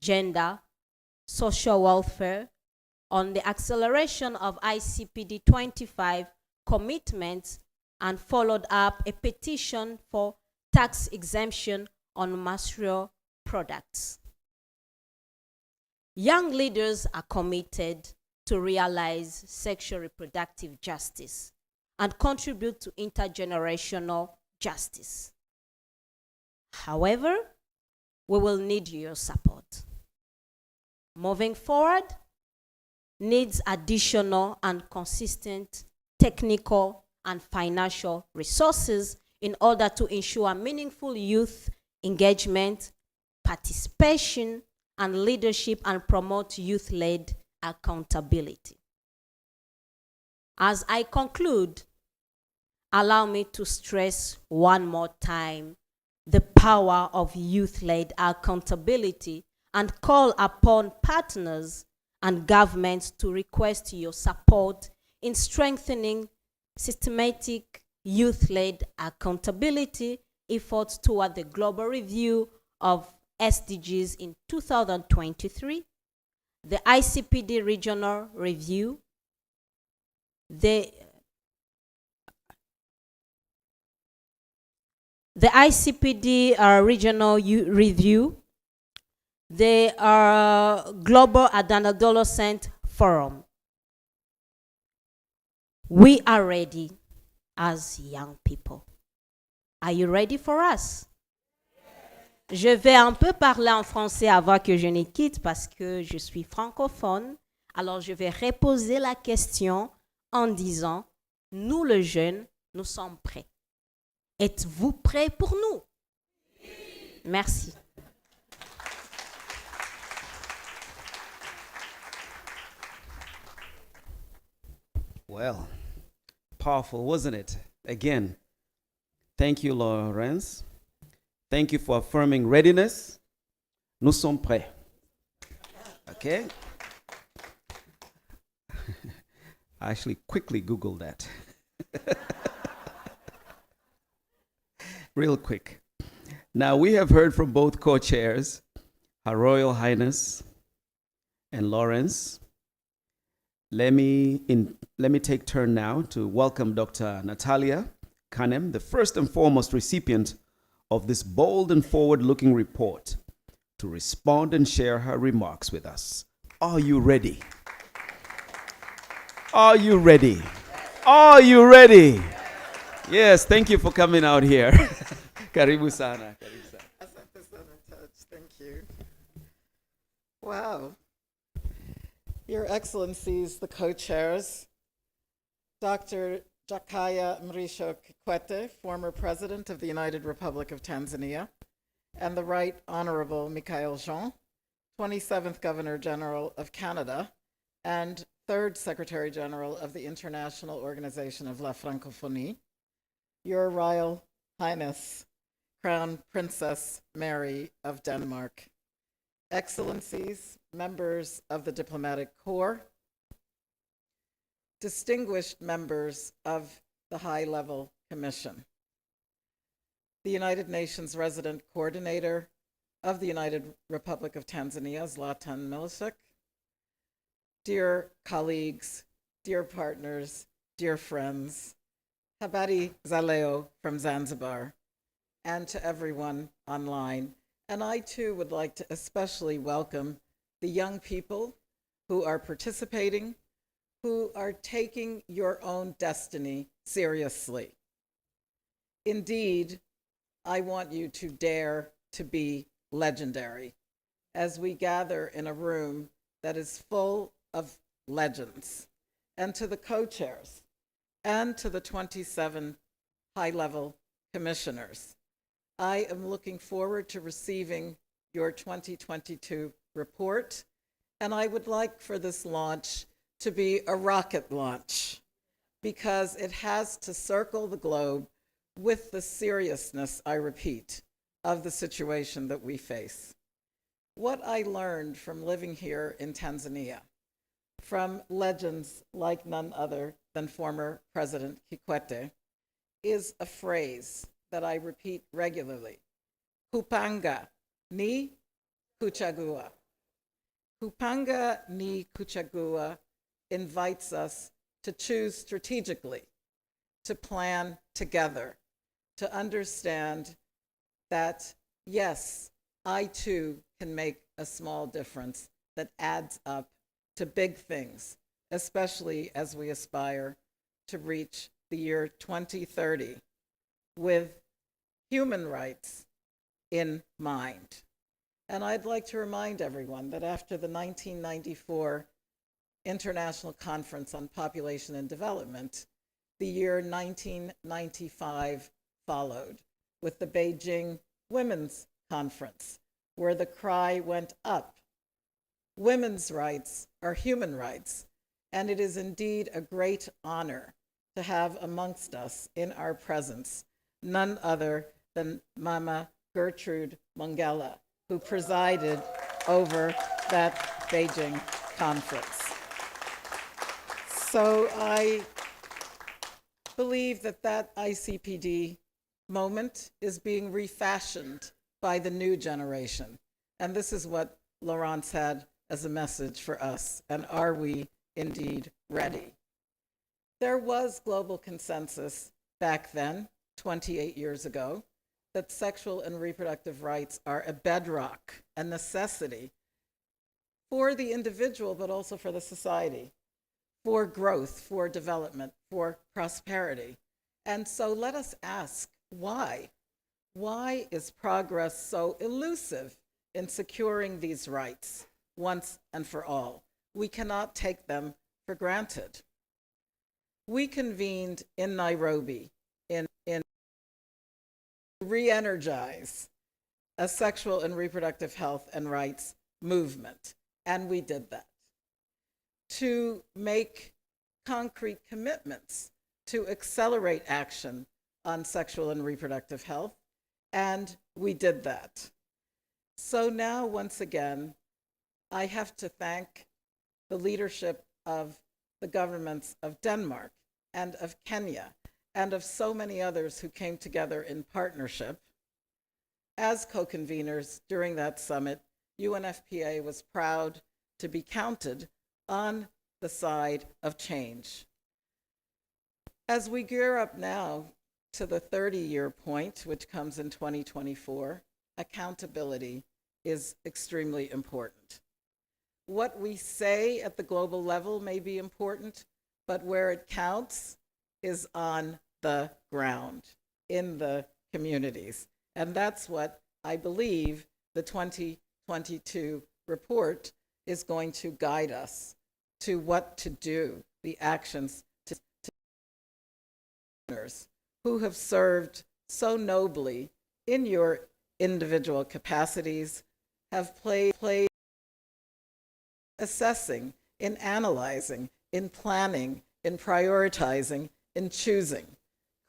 S5: gender, social welfare on the acceleration of ICPD 25 commitments and followed up a petition for tax exemption on menstrual products. Young leaders are committed to realize sexual reproductive justice and contribute to intergenerational justice. However, we will need your support. Moving forward needs additional and consistent technical and financial resources in order to ensure meaningful youth engagement, participation, and leadership, and promote youth-led accountability. As I conclude, allow me to stress one more time the power of youth-led accountability and call upon partners and governments to request your support in strengthening systematic youth-led accountability efforts toward the global review of SDGs in 2023, the ICPD regional review, the ICPD regional review, the Global Adolescent Forum. We are ready as young people. Are you ready for us? Je vais un peu parler en français avant que je ne quitte parce que je suis francophone. Alors, je vais reposer la question en disant, nous les jeunes, nous sommes prêts. Êtes-vous prêts pour nous? Merci.
S1: Well, powerful, wasn't it? Again, thank you, Lawrence. Thank you for affirming readiness. Nous sommes prêts. Okay? I actually quickly Googled that. Real quick. Now, we have heard from both co-chairs, Her Royal Highness and Lawrence. Let me take turn now to welcome Dr. Natalia Kanem, the first and foremost recipient of this bold and forward-looking report, to respond and share her remarks with us. Are you ready? Are you ready? Are you ready? Yes, thank you for coming out here. Karibu sana. Karibu sana.
S6: Asante sana, Taj. Thank you. Wow. Your Excellencies, the co-chairs, Dr. Jakaya Mrisho Kikwete, former President of the United Republic of Tanzania, and the Right Honorable Michael Jean, 27th Governor General of Canada, and 3rd Secretary General of the International Organization of La Francophonie, Your Royal Highness, Crown Princess Mary of Denmark, Excellencies, members of the Diplomatic Corps, distinguished members of the High-Level Commission, the United Nations Resident Coordinator of the United Republic of Tanzania, Zlatan Milicic, dear colleagues, dear partners, dear friends, Habari Zaleo from Zanzibar, and to everyone online. And I too would like to especially welcome the young people who are participating, who are taking your own destiny seriously. Indeed, I want you to dare to be legendary as we gather in a room that is full of legends. And to the co-chairs and to the 27 high-level commissioners, I am looking forward to receiving your 2022 report, and I would like for this launch to be a rocket launch because it has to circle the globe with the seriousness, I repeat, of the situation that we face. What I learned from living here in Tanzania from legends like none other than former President Kikwete is a phrase that I repeat regularly. Kupanga ni kuchagua. Kupanga ni kuchagua invites us to choose strategically, to plan together, to understand that, yes, I too can make a small difference that adds up to big things, especially as we aspire to reach the year 2030 with human rights in mind. And I'd like to remind everyone that after the 1994 International Conference on Population and Development, the year 1995 followed with the Beijing Women's Conference, where the cry went up. Women's rights are human rights, and it is indeed a great honor to have amongst us in our presence none other than Mama Gertrude Mongella, who presided over that Beijing conference. So I believe that that ICPD moment is being refashioned by the new generation. And this is what Laurence had as a message for us. And are we indeed ready? There was global consensus back then, 28 years ago, that sexual and reproductive rights are a bedrock, a necessity for the individual, but also for the society, for growth, for development, for prosperity. And so let us ask, why? Why is progress so elusive in securing these rights once and for all? We cannot take them for granted. We convened in Nairobi in re-energize a sexual and reproductive health and rights movement, and we did that. To make concrete commitments to accelerate action on sexual and reproductive health, and we did that. So now, once again, I have to thank the leadership of the governments of Denmark and of Kenya and of so many others who came together in partnership. As co-conveners during that summit, UNFPA was proud to be counted on the side of change. As we gear up now to the 30-year point, which comes in 2024, accountability is extremely important. What we say at the global level may be important, but where it counts is on the ground, in the communities. And that's what I believe the 2022 report is going to guide us to what to do, the actions to who have served so nobly in your individual capacities, have played assessing, in analyzing, in planning, in prioritizing, in choosing.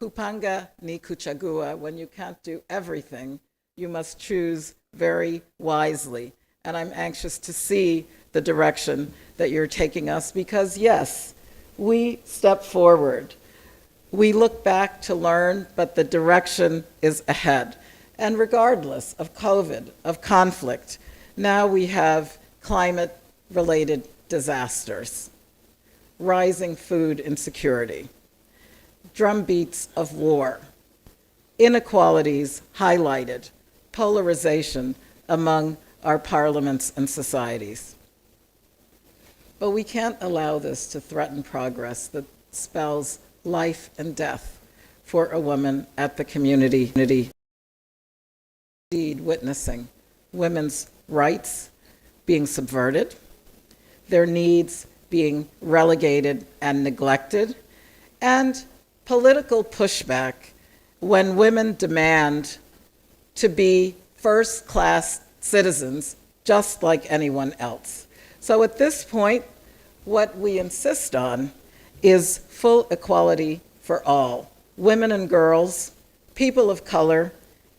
S6: Kupanga ni kuchagua, when you can't do everything, you must choose very wisely. And I'm anxious to see the direction that you're taking us, because yes, we step forward. We look back to learn, but the direction is ahead. And regardless of COVID, of conflict, now we have climate-related disasters, rising food insecurity, drumbeats of war, inequalities highlighted, polarization among our parliaments and societies. But we can't allow this to threaten progress that spells life and death for a woman at the community. Indeed, witnessing women's rights being subverted, their needs being relegated and neglected, and political pushback when women demand to be first-class citizens just like anyone else. So at this point, what we insist on is full equality for all, women and girls, people of color,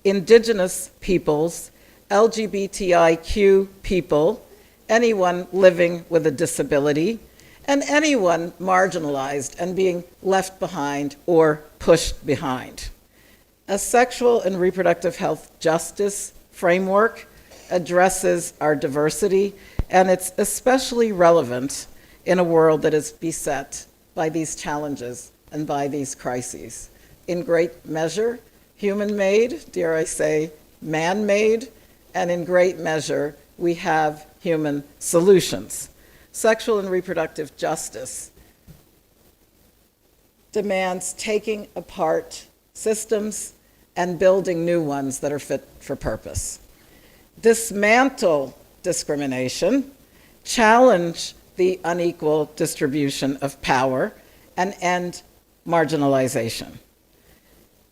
S6: indigenous peoples, LGBTIQ people, anyone living with a disability, and anyone marginalized and being left behind or pushed behind. A sexual and reproductive health justice framework addresses our diversity, and it's especially relevant in a world that is beset by these challenges and by these crises. In great measure, human-made, dare I say, man-made, and in great measure, we have human solutions. Sexual and reproductive justice demands taking apart systems and building new ones that are fit for purpose. Dismantle discrimination, challenge the unequal distribution of power, and end marginalization.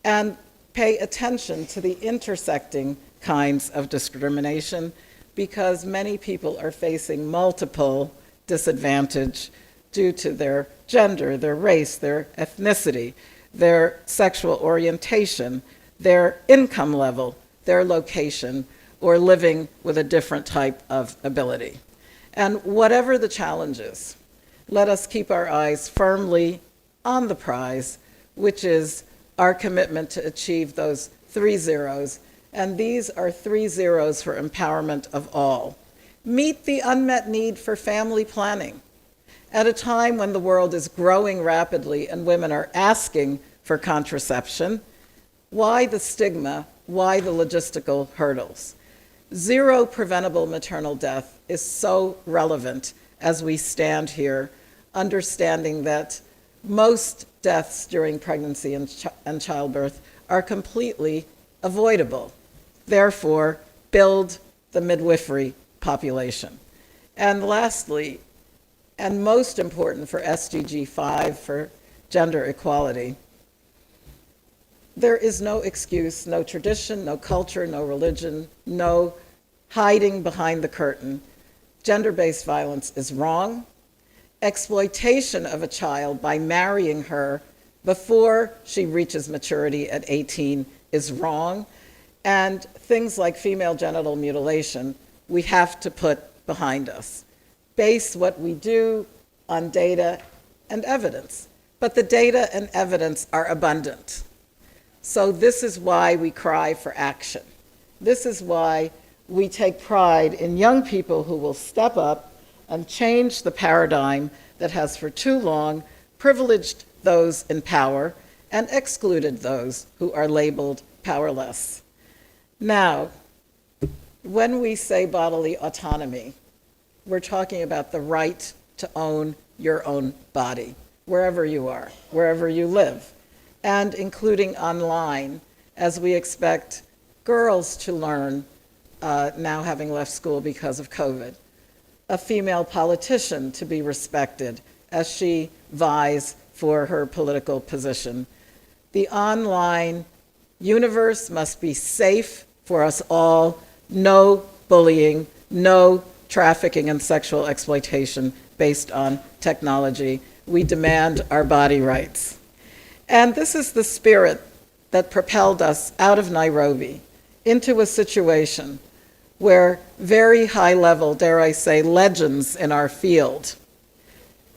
S6: And pay attention to the intersecting kinds of discrimination, because many people are facing multiple disadvantage due to their gender, their race, their ethnicity, their sexual orientation, their income level, their location, or living with a different type of ability. And whatever the challenges, let us keep our eyes firmly on the prize, which is our commitment to achieve those 3 zeros. And these are 3 zeros for empowerment of all. Meet the unmet need for family planning. At a time when the world is growing rapidly and women are asking for contraception, why the stigma? Why the logistical hurdles? 0 preventable maternal death is so relevant as we stand here, understanding that most deaths during pregnancy and childbirth are completely avoidable. Therefore, build the midwifery population. And lastly, and most important for SDG 5, for gender equality, there is no excuse, no tradition, no culture, no religion, no hiding behind the curtain. Gender-based violence is wrong. Exploitation of a child by marrying her before she reaches maturity at 18 is wrong. And things like female genital mutilation, we have to put behind us. Base what we do on data and evidence. But the data and evidence are abundant. So this is why we cry for action. This is why we take pride in young people who will step up and change the paradigm that has for too long privileged those in power and excluded those who are labeled powerless. Now, when we say bodily autonomy, we're talking about the right to own your own body, wherever you are, wherever you live, and including online, as we expect girls to learn now having left school because of COVID. A female politician to be respected as she vies for her political position. The online universe must be safe for us all. No bullying, no trafficking and sexual exploitation based on technology. We demand our body rights. And this is the spirit that propelled us out of Nairobi into a situation where very high-level, dare I say, legends in our field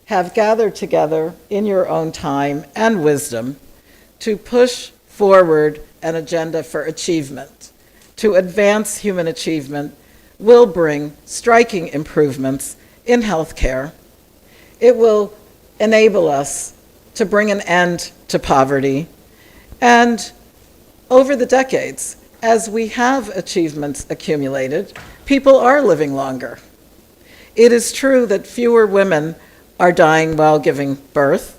S6: have gathered together in your own time and wisdom to push forward an agenda for achievement. To advance human achievement will bring striking improvements in healthcare. It will enable us to bring an end to poverty. And over the decades, as we have achievements accumulated, people are living longer. It is true that fewer women are dying while giving birth,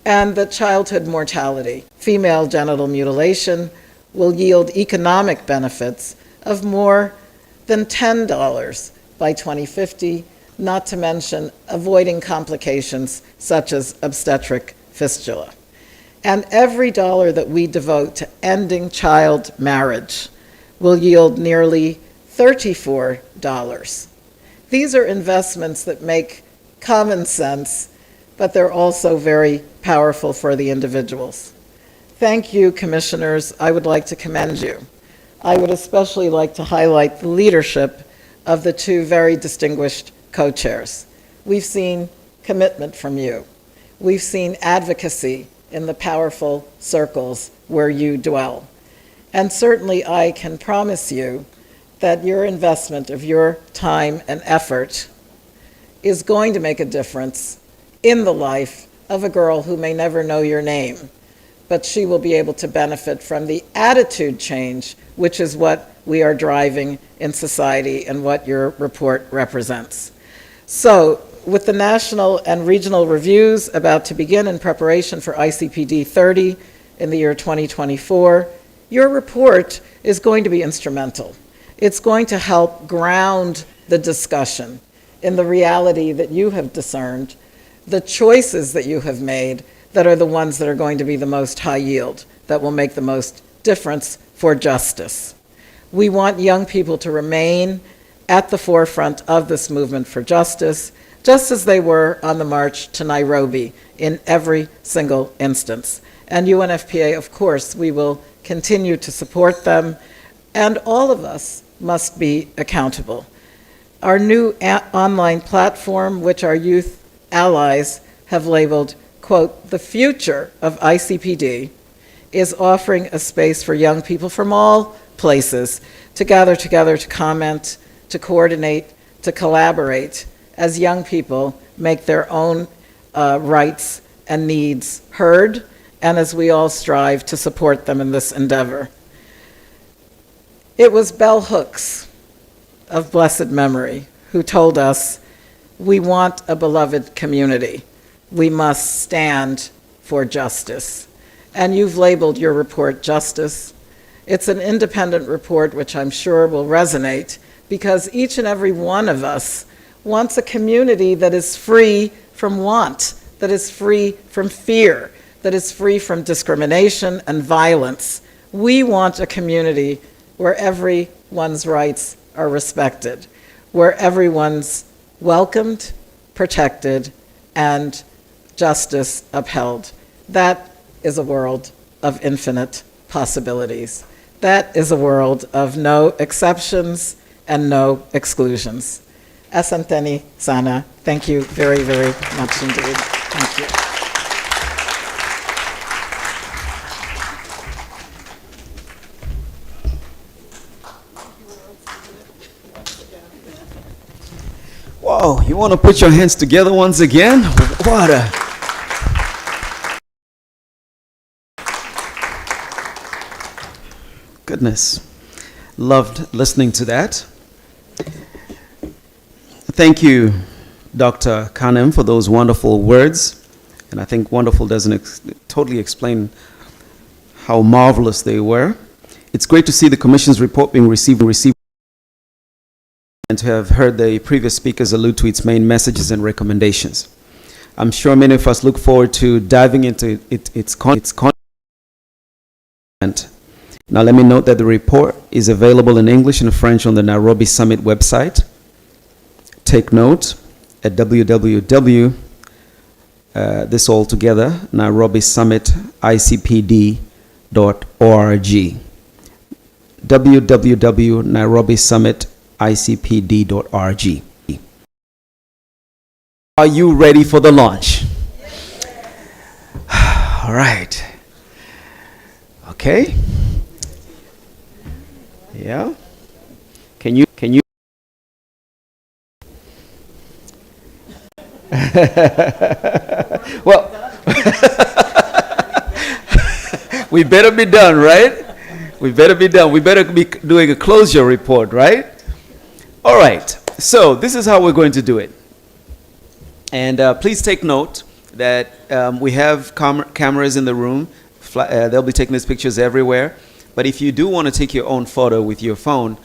S6: and that childhood mortality, female genital mutilation, will yield economic benefits of more than $10 by 2050, not to mention avoiding complications such as obstetric fistula. And every dollar that we devote to ending child marriage will yield nearly $34. These are investments that make common sense, but they're also very powerful for the individuals. Thank you, commissioners. I would like to commend you. I would especially like to highlight the leadership of the 2 very distinguished co-chairs. We've seen commitment from you. We've seen advocacy in the powerful circles where you dwell. And certainly I can promise you that your investment of your time and effort is going to make a difference in the life of a girl who may never know your name, but she will be able to benefit from the attitude change, which is what we are driving in society and what your report represents. So, with the national and regional reviews about to begin in preparation for ICPD 30 in the year 2024, your report is going to be instrumental. It's going to help ground the discussion in the reality that you have discerned, the choices that you have made that are the ones that are going to be the most high yield, that will make the most difference for justice. We want young people to remain at the forefront of this movement for justice, just as they were on the march to Nairobi in every single instance. And UNFPA, of course, we will continue to support them, and all of us must be accountable. Our new online platform, which our youth allies have labeled, quote, the future of ICPD, is offering a space for young people from all places to gather together, to comment, to coordinate, to collaborate, as young people make their own rights and needs heard, and as we all strive to support them in this endeavor. It was Bell Hooks, of blessed memory, who told us, we want a beloved community. We must stand for justice. And you've labeled your report Justice. It's an independent report which I'm sure will resonate, because each and every one of us wants a community that is free from want, that is free from fear, that is free from discrimination and violence. We want a community where everyone's rights are respected, where everyone's welcomed, protected, and justice upheld. That is a world of infinite possibilities. That is a world of no exceptions and no exclusions. Asanteni sana. Thank you very, very much indeed. Thank you.
S1: Whoa, you want to put your hands together once again? What a... Goodness. Loved listening to that. Thank you, Dr. Kanem, for those wonderful words. And I think wonderful doesn't totally explain how marvelous they were. It's great to see the Commission's report being received and to have heard the previous speakers allude to its main messages and recommendations. I'm sure many of us look forward to diving into its content. Now let me note that the report is available in English and French on the Nairobi Summit website. Take note at this all together, Nairobi Summit ICPD.org. www.nairobisummiticpd.org. Are you ready for the launch? All right. Okay. Yeah. Can you well, we better be done, right? We better be done. We better be doing a closure report, right? All right. So this is how we're going to do it. And please take note that we have cameras in the room. They'll be taking these pictures everywhere. But if you do want to take your own photo with your phone,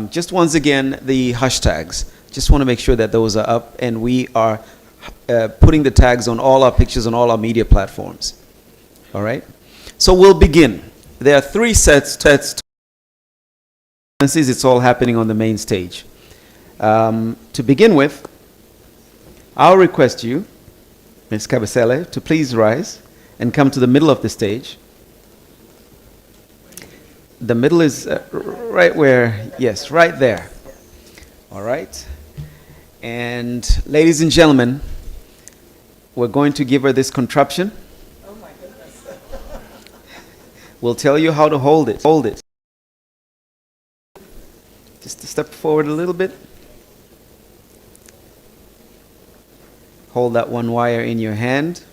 S1: just once again, the hashtags. Just want to make sure that those are up, and we are putting the tags on all our pictures on all our media platforms. All right? So we'll begin. There are three sets. It's all happening on the main stage. To begin with, I'll request you, Ms. Kabasele, to please rise and come to the middle of the stage. The middle is right where, yes, right there. All right. And ladies and gentlemen, we're going to give her this contraption.
S6: Oh my goodness.
S1: We'll tell you how to hold it. Hold it. Just to step forward a little bit. Hold that one wire in your hand.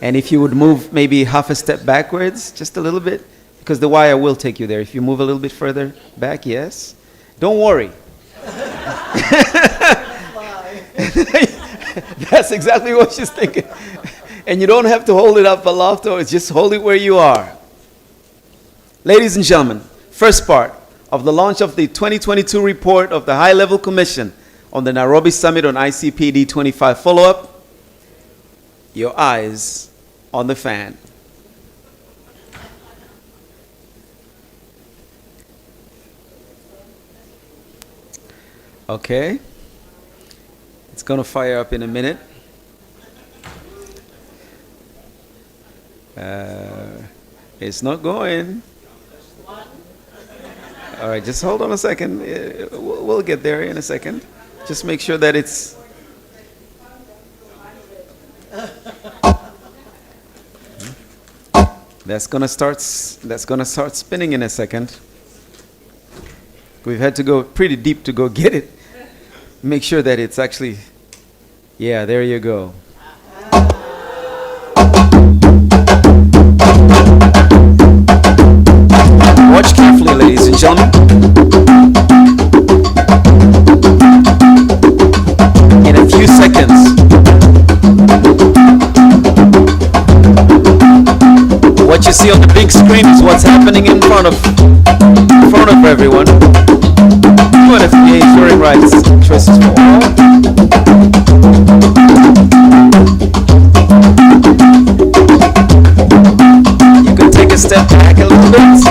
S1: And if you would move maybe half a step backwards, just a little bit, because the wire will take you there. If you move a little bit further back, yes. Don't worry. That's exactly what she's thinking. And you don't have to hold it up aloft, or just hold it where you are. Ladies and gentlemen, first part of the launch of the 2022 report of the High Level Commission on the Nairobi Summit on ICPD 25 follow-up. Your eyes on the fan. Okay. It's going to fire up in a minute. It's not going. All right, just hold on a second. We'll get there in a second. Just make sure that it's... That's gonna start spinning in a second. We've had to go pretty deep to go get it. Make sure that it's actually, yeah, there you go. Watch carefully, ladies and gentlemen. In a few seconds, what you see on the big screen is what's happening in front of everyone. UNFPA ensuring rights choices for all. You can take a step back a little bit.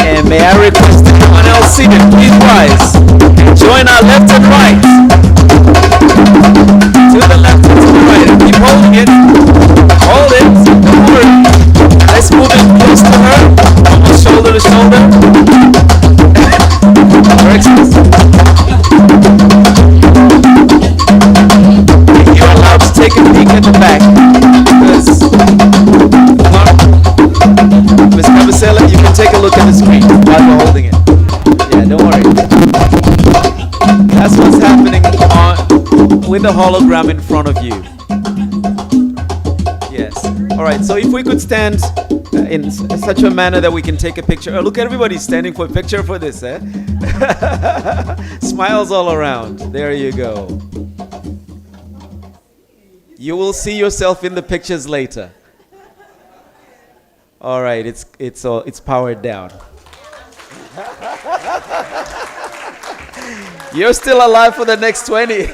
S1: And may I request everyone else seated, please rise and join our left and right. To the left and to the right, and keep holding it. Hold it, don't worry. Let's move it close to her, almost shoulder to shoulder. Your Excellency. You're allowed to take a peek at the back, because Ms. Kabasela, you can take a look at the screen while you're holding it. Yeah, don't worry. That's what's happening with the hologram in front of you. Yes. All right, so if we could stand in such a manner that we can take a picture. Oh, look, everybody's standing for a picture for this, eh? Smiles all around. There you go. You will see yourself in the pictures later. All right, it's powered down. You're still alive for the next 20.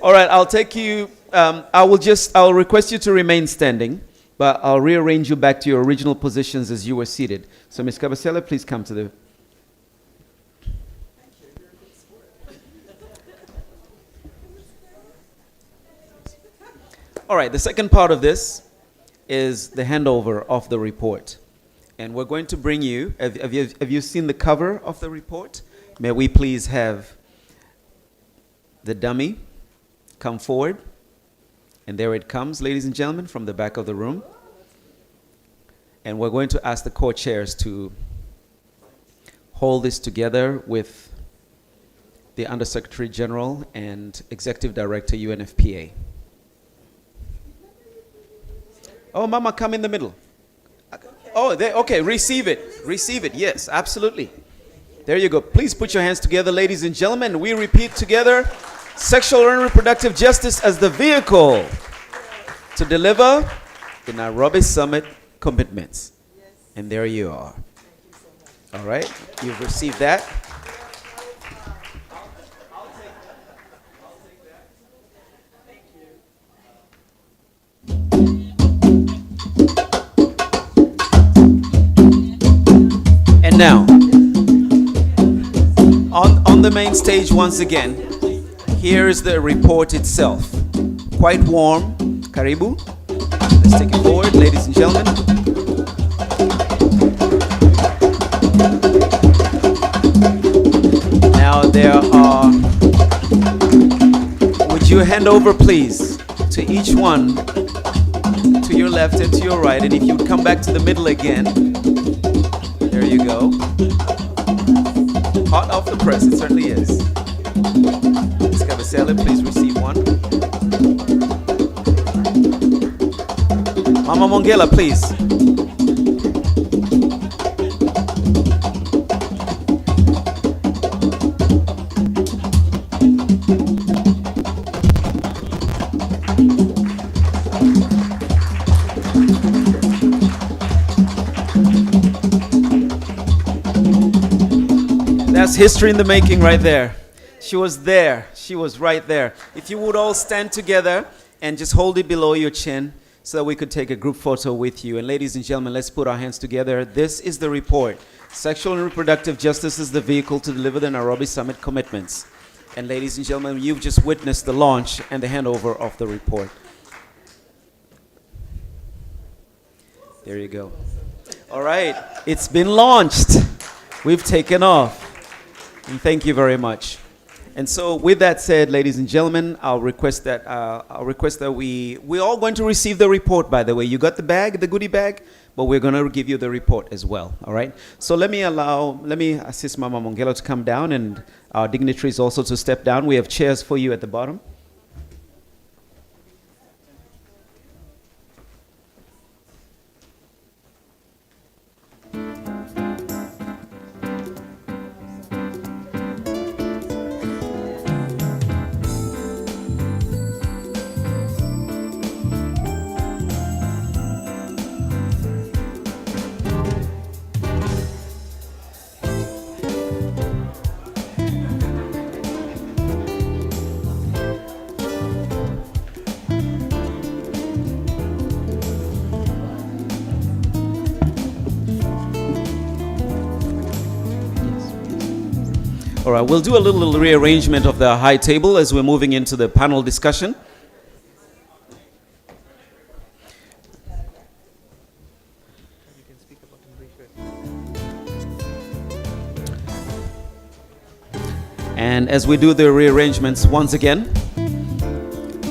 S1: All right, I'll take you. I'll request you to remain standing, but I'll rearrange you back to your original positions as you were seated. So, Ms. Kabasela, please come to the... All right, the second part of this is the handover of the report. And we're going to bring you, have you seen the cover of the report? May we please have the dummy come forward. And there it comes, ladies and gentlemen, from the back of the room. And we're going to ask the co-chairs to hold this together with the Undersecretary General and Executive Director, UNFPA. Oh, Mama, come in the middle. Oh, okay, receive it. Receive it, yes, absolutely. There you go. Please put your hands together, ladies and gentlemen. We repeat together. Sexual and reproductive justice as the vehicle to deliver the Nairobi Summit commitments. Yes. And there you are. Thank you so much. All right, you've received that. I'll take that. Thank you. And now, on the main stage once again, here is the report itself. Quite warm. Karibu. Let's take it forward, ladies and gentlemen. There are, would you hand over please to each one, to your left and to your right, and if you would come back to the middle again. There you go. Hot off the press, it certainly is. Ms. Cavasela, please receive one. Mama Mongela, please. That's history in the making right there. She was there. She was right there. If you would all stand together and just hold it below your chin so that we could take a group photo with you. And ladies and gentlemen, let's put our hands together. This is the report. Sexual and reproductive justice is the vehicle to deliver the Nairobi Summit commitments. And ladies and gentlemen, you've just witnessed the launch and the handover of the report. There you go. All right, it's been launched. We've taken off. And thank you very much. And so with that said, ladies and gentlemen, I'll request that we're all going to receive the report, by the way. You got the bag, the goodie bag, but we're going to give you the report as well, all right? So let me assist Mama Mongela to come down and our dignitaries also to step down. We have chairs for you at the bottom. All right, we'll do a little rearrangement of the high table as we're moving into the panel discussion. And as we do the rearrangements once again,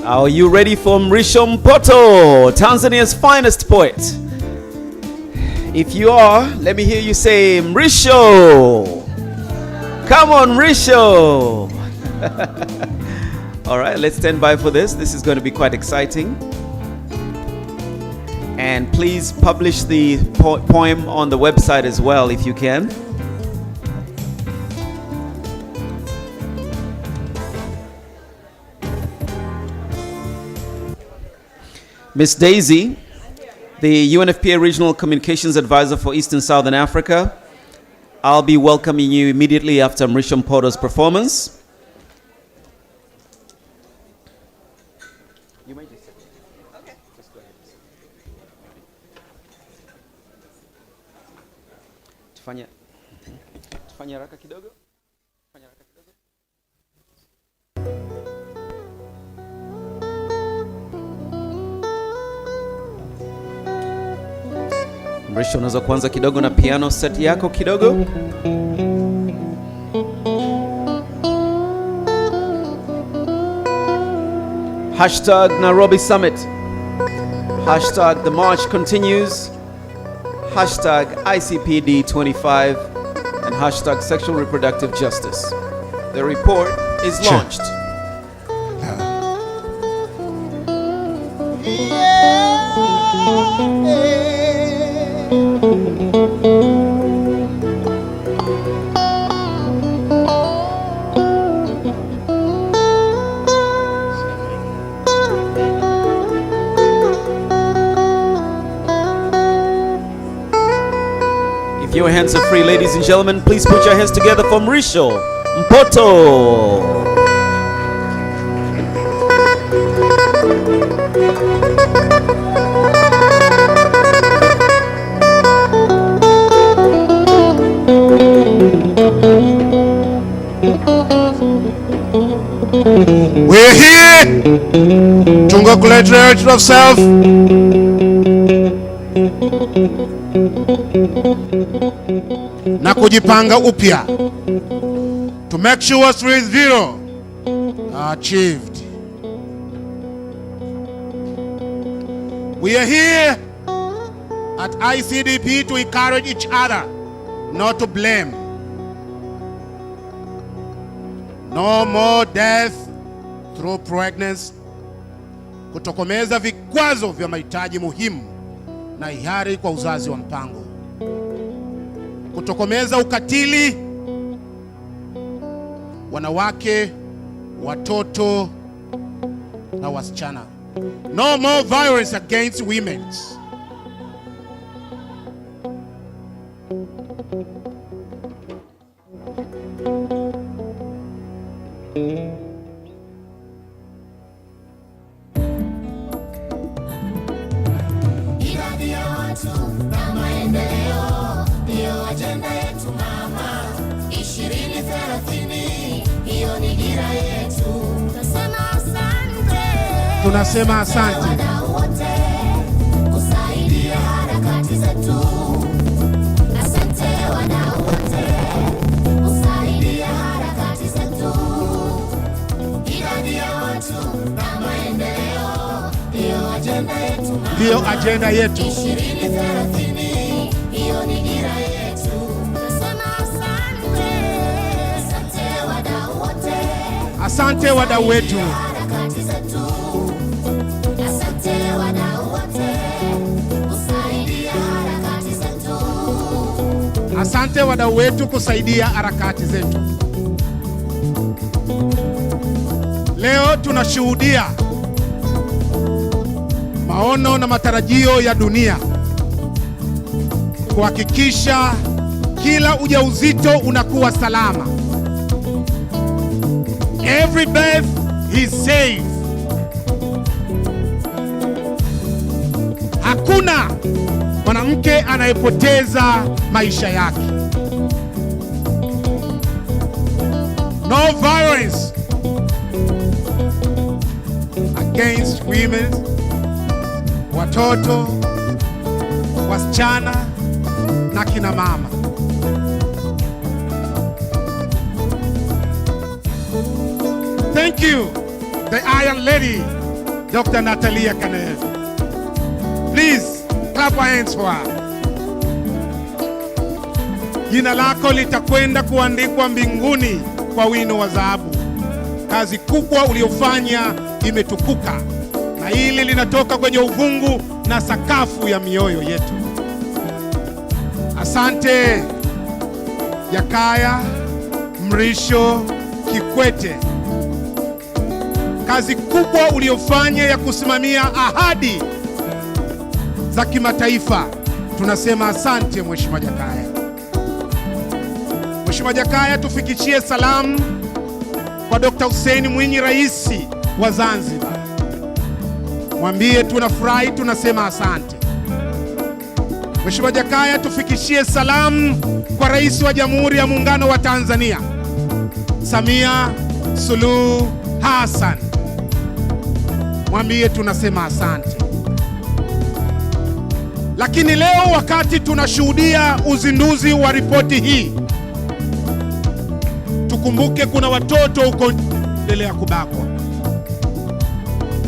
S1: are you ready for Mrisho Mpoto, Tanzania's finest poet? If you are, let me hear you say Mrisho. Come on, Mrisho. All right, let's stand by for this. This is going to be quite exciting. And please publish the poem on the website as well if you can. Miss Daisy, the UNFPA Regional Communications Advisor for Eastern Southern Africa, I'll be welcoming you immediately after Mrisho Mpoto's performance. You may just sit. Okay. Just go ahead. Tufanye haraka kidogo. Mrisho, unaweza kuanza kidogo na piano set yako kidogo. Hashtag Nairobi Summit. Hashtag the march continues. Hashtag ICPD 25. And hashtag sexual reproductive justice. The report is launched. If your hands are free, ladies and gentlemen, please put your hands together for Mrisho Mpoto.
S7: We're here to congratulate ourselves na kujipanga upya to make sure Street Zero are achieved. We are here at ICDP to encourage each other, not to blame. No more death through pregnancy. Kutokomeza vikwazo vya mahitaji muhimu na hiari kwa uzazi wa mpango. Kutokomeza ukatili wanawake, watoto na wasichana. No more violence against women.
S8: Idadi ya watu na maendeleo ndiyo ajenda yetu mama. 2030 hiyo ni dira yetu.
S7: Tunasema asante.
S8: Wadau wote kusaidia harakati zetu. Asante wadau wote kusaidia harakati zetu. Idadi ya watu na maendeleo ndiyo ajenda yetu mama.
S7: Ndiyo ajenda yetu.
S8: 2030 hiyo ni dira yetu. Tunasema asante. Asante wadau wote.
S7: Asante wadau wetu.
S8: Harakati zetu. Asante wadau wote kusaidia harakati zetu.
S7: Asante wadau wetu kusaidia harakati zetu. Leo tunashuhudia maono na matarajio ya dunia kuhakikisha kila ujauzito unakuwa salama. Every birth is safe. Hakuna mwanamke anayepoteza maisha yake. No violence against women, watoto, wasichana na kina mama. Thank you, the Iron Lady, Dr. Natalia Kanel. Please clap our hands for her. Jina lako litakwenda kuandikwa mbinguni kwa wino wa dhahabu. Kazi kubwa uliofanya imetukuka, na hili linatoka kwenye uvungu na sakafu ya mioyo yetu. Asante Jakaya Mrisho Kikwete, kazi kubwa uliofanya ya kusimamia ahadi za kimataifa. Tunasema asante Mheshimiwa Jakaya. Mheshimiwa Jakaya, tufikishie salamu kwa Dr. Hussein Mwinyi, Rais wa Zanzibar. Mwambie tunafurahi, tunasema asante. Mheshimiwa Jakaya, tufikishie salamu kwa Rais wa Jamhuri ya Muungano wa Tanzania, Samia Suluhu Hassan. Mwambie tunasema asante. Lakini leo wakati tunashuhudia uzinduzi wa ripoti hii, tukumbuke kuna watoto huko endelea kubakwa.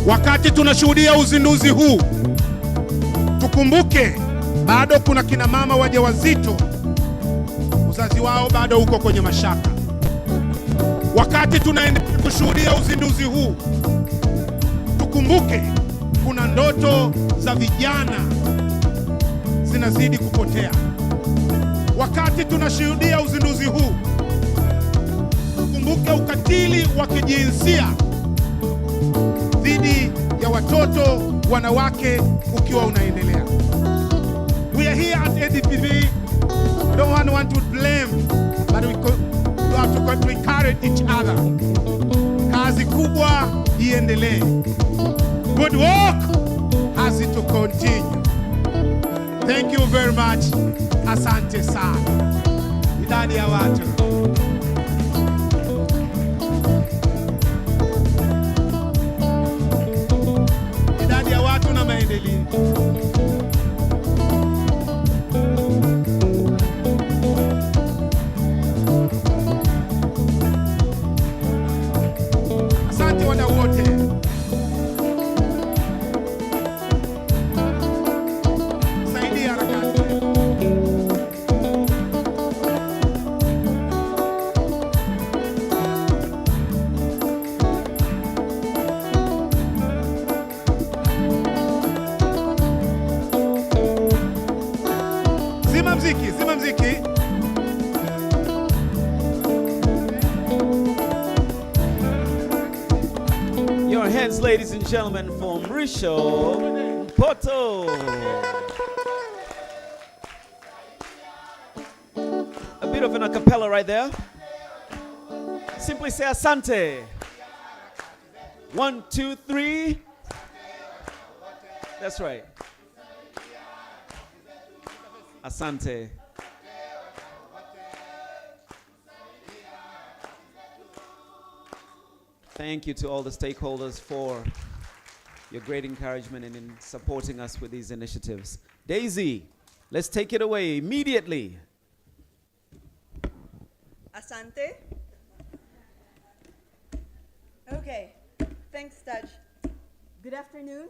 S7: Wakati tunashuhudia uzinduzi huu, tukumbuke bado kuna kina mama wajawazito, uzazi wao bado uko kwenye mashaka. Wakati tunaendelea kushuhudia uzinduzi huu, tukumbuke kuna ndoto za vijana zinazidi kupotea. Wakati tunashuhudia uzinduzi huu, tukumbuke ukatili wa kijinsia dhidi ya watoto, wanawake ukiwa unaendelea. We are here at ADPV. We don't want to blame, but we have to encourage each other. Kazi kubwa iendelee. Good work has to continue. Thank you very much. Asante sana. Idadi ya watu. Idadi ya watu na maendeleo.
S1: hands, ladies and gentlemen, for Mauricio Porto. A bit of an a cappella right there. Simply say Asante. 1, 2, 3. That's right. Asante. Thank you to all the stakeholders for your great encouragement and in supporting us with these initiatives. Daisy, let's take it away immediately.
S9: Asante. Okay, thanks, Taj. Good afternoon,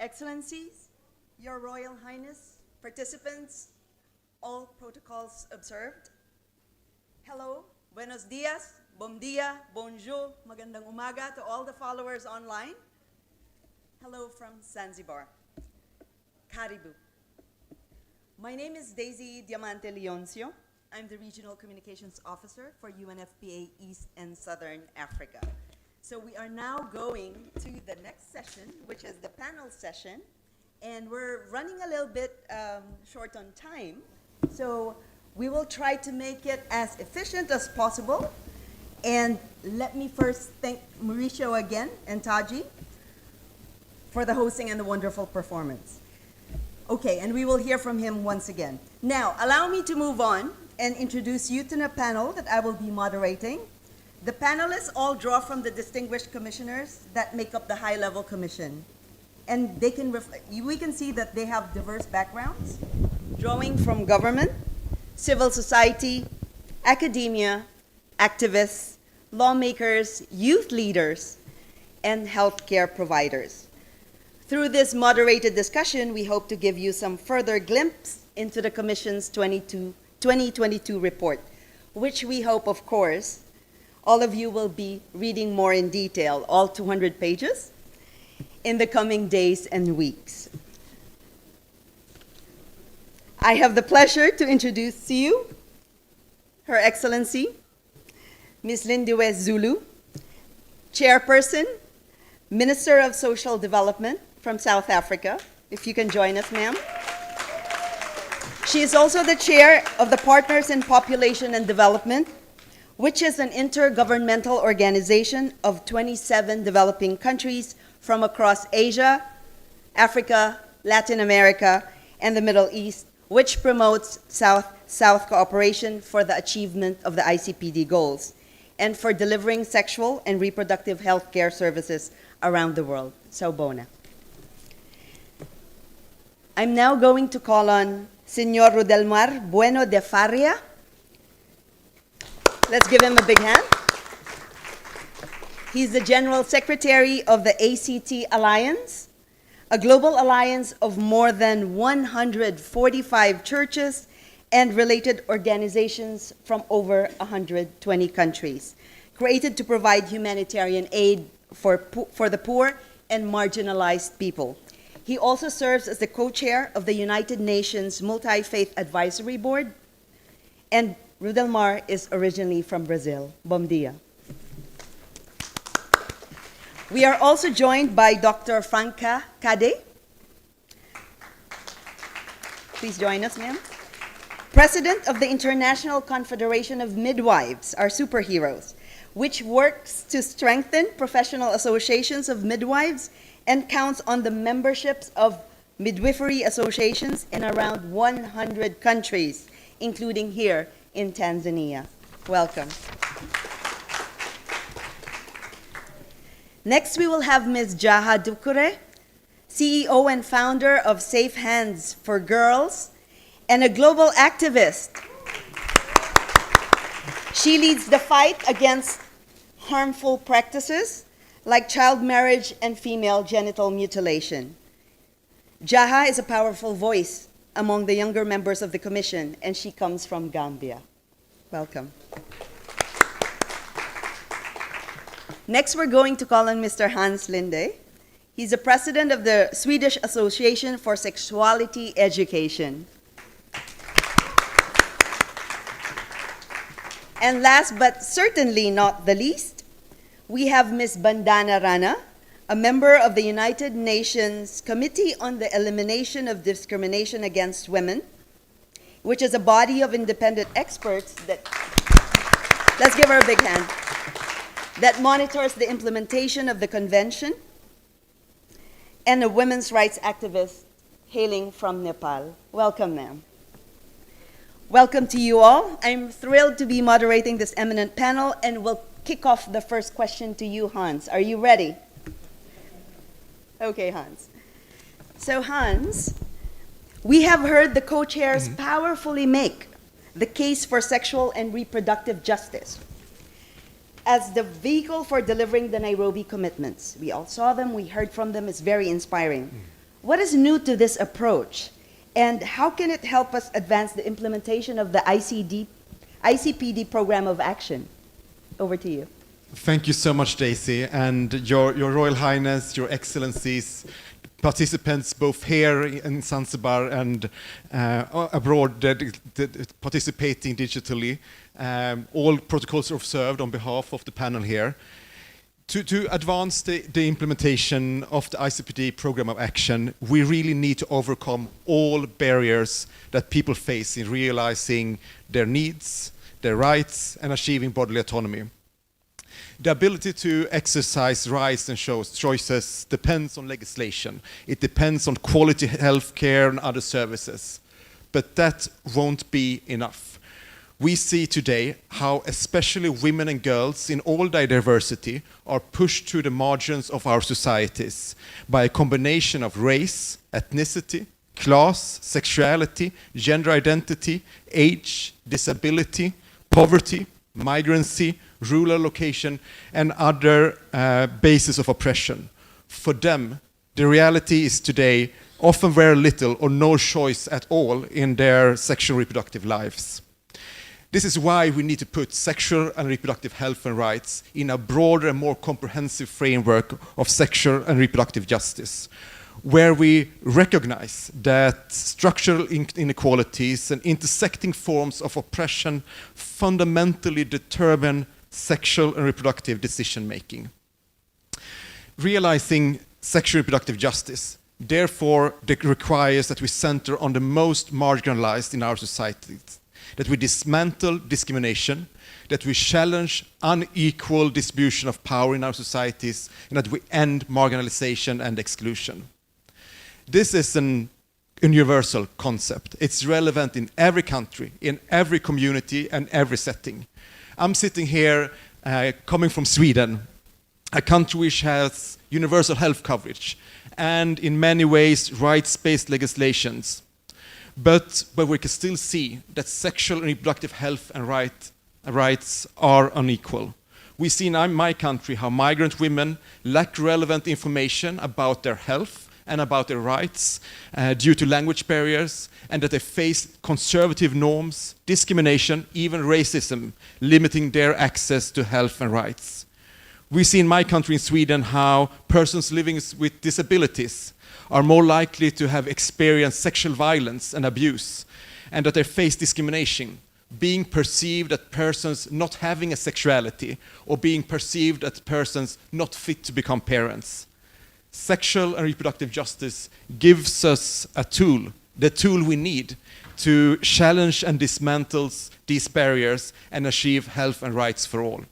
S9: Excellencies, Your Royal Highness, participants, all protocols observed. Hello, buenos dias, bom dia, bonjour, magandang umaga to all the followers online. Hello from Zanzibar. Karibu. My name is Daisy Diamante Leoncio. I'm the Regional Communications Officer for UNFPA East and Southern Africa. So we are now going to the next session, which is the panel session. And we're running a little bit short on time. So we will try to make it as efficient as possible. And let me first thank Mauricio again and Taji for the hosting and the wonderful performance. Okay, and we will hear from him once again. Now, allow me to move on and introduce you to the panel that I will be moderating. The panelists all draw from the distinguished commissioners that make up the high-level commission. And they can we can see that they have diverse backgrounds, drawing from government, civil society, academia, activists, lawmakers, youth leaders, and healthcare providers. Through this moderated discussion, we hope to give you some further glimpse into the Commission's 2022 report, which we hope, of course, all of you will be reading more in detail, all 200 pages, in the coming days and weeks. I have the pleasure to introduce to you Her Excellency, Ms. Lindiwe Zulu, Chairperson, Minister of Social Development from South Africa. If you can join us, ma'am. She is also the chair of the Partners in Population and Development, which is an intergovernmental organization of 27 developing countries from across Asia, Africa, Latin America, and the Middle East, which promotes South-South cooperation for the achievement of the ICPD goals and for delivering sexual and reproductive health care services around the world. Sawubona. I'm now going to call on Senor Rudelmar Bueno de Faria. Let's give him a big hand. He's the General Secretary of the ACT Alliance, a global alliance of more than 145 churches and related organizations from over 120 countries, created to provide humanitarian aid for the poor and marginalized people. He also serves as the co-chair of the United Nations Multi-Faith Advisory Board, and Rudelmar is originally from Brazil. Bom dia. We are also joined by Dr. Franca Cade. Please join us, ma'am. President of the International Confederation of Midwives, our superheroes, which works to strengthen professional associations of midwives and counts on the memberships of midwifery associations in around 100 countries, including here in Tanzania. Welcome. Next, we will have Ms. Jaha Dukure, CEO and founder of Safe Hands for Girls, and a global activist. She leads the fight against harmful practices like child marriage and female genital mutilation. Jaha is a powerful voice among the younger members of the Commission, and she comes from Gambia. Welcome. Next, we're going to call on Mr. Hans Linde. He's the president of the Swedish Association for Sexuality Education. And last but certainly not the least,
S3: we have Ms. Bandana Rana, a member of the United Nations Committee on the Elimination of Discrimination Against Women, which is a body of independent experts that, let's give her a big hand, that monitors the implementation of the convention, and a women's rights activist hailing from Nepal. Welcome, ma'am. Welcome to you all. I'm thrilled to be moderating this eminent panel, and we'll kick off the first question to you, Hans. Are you ready? Okay, Hans. So, Hans, we have heard the co-chairs powerfully make the case for sexual and reproductive justice as the vehicle for delivering the Nairobi commitments. We all saw them, we heard from them, it's very inspiring. What is new to this approach, and how can it help us advance the implementation of the ICPD program of action? Over to you.
S10: Thank you so much, Daisy, and your Royal Highness, your Excellencies, participants both here in Zanzibar and abroad participating digitally. All protocols are observed on behalf of the panel here. To advance the implementation of the ICPD program of action, we really need to overcome all barriers that people face in realizing their needs, their rights, and achieving bodily autonomy. The ability to exercise rights and choices depends on legislation. It depends on quality health care and other services. But that won't be enough. We see today how especially women and girls in all their diversity are pushed to the margins of our societies by a combination of race, ethnicity, class, sexuality, gender identity, age, disability, poverty, migrancy, rural location, and other bases of oppression. For them, the reality is today often very little or no choice at all in their sexual reproductive lives. This is why we need to put sexual and reproductive health and rights in a broader and more comprehensive framework of sexual and reproductive justice, where we recognize that structural inequalities and intersecting forms of oppression fundamentally determine sexual and reproductive decision-making. Realizing sexual and reproductive justice, therefore, requires that we center on the most marginalized in our societies, that we dismantle discrimination, that we challenge unequal distribution of power in our societies, and that we end marginalization and exclusion. This is an universal concept. It's relevant in every country, in every community, and every setting. I'm sitting here coming from Sweden, a country which has universal health coverage and in many ways rights-based legislations. But we can still see that sexual and reproductive health and rights are unequal. We see in my country how migrant women lack relevant information about their health and about their rights due to language barriers, and that they face conservative norms, discrimination, even racism, limiting their access to health and rights. We see in my country, in Sweden, how persons living with disabilities are more likely to have experienced sexual violence and abuse, and that they face discrimination, being perceived as persons not having a sexuality, or being perceived as persons not fit to become parents. Sexual and reproductive justice gives us a tool, the tool we need to challenge and dismantle these barriers and achieve health and rights for all.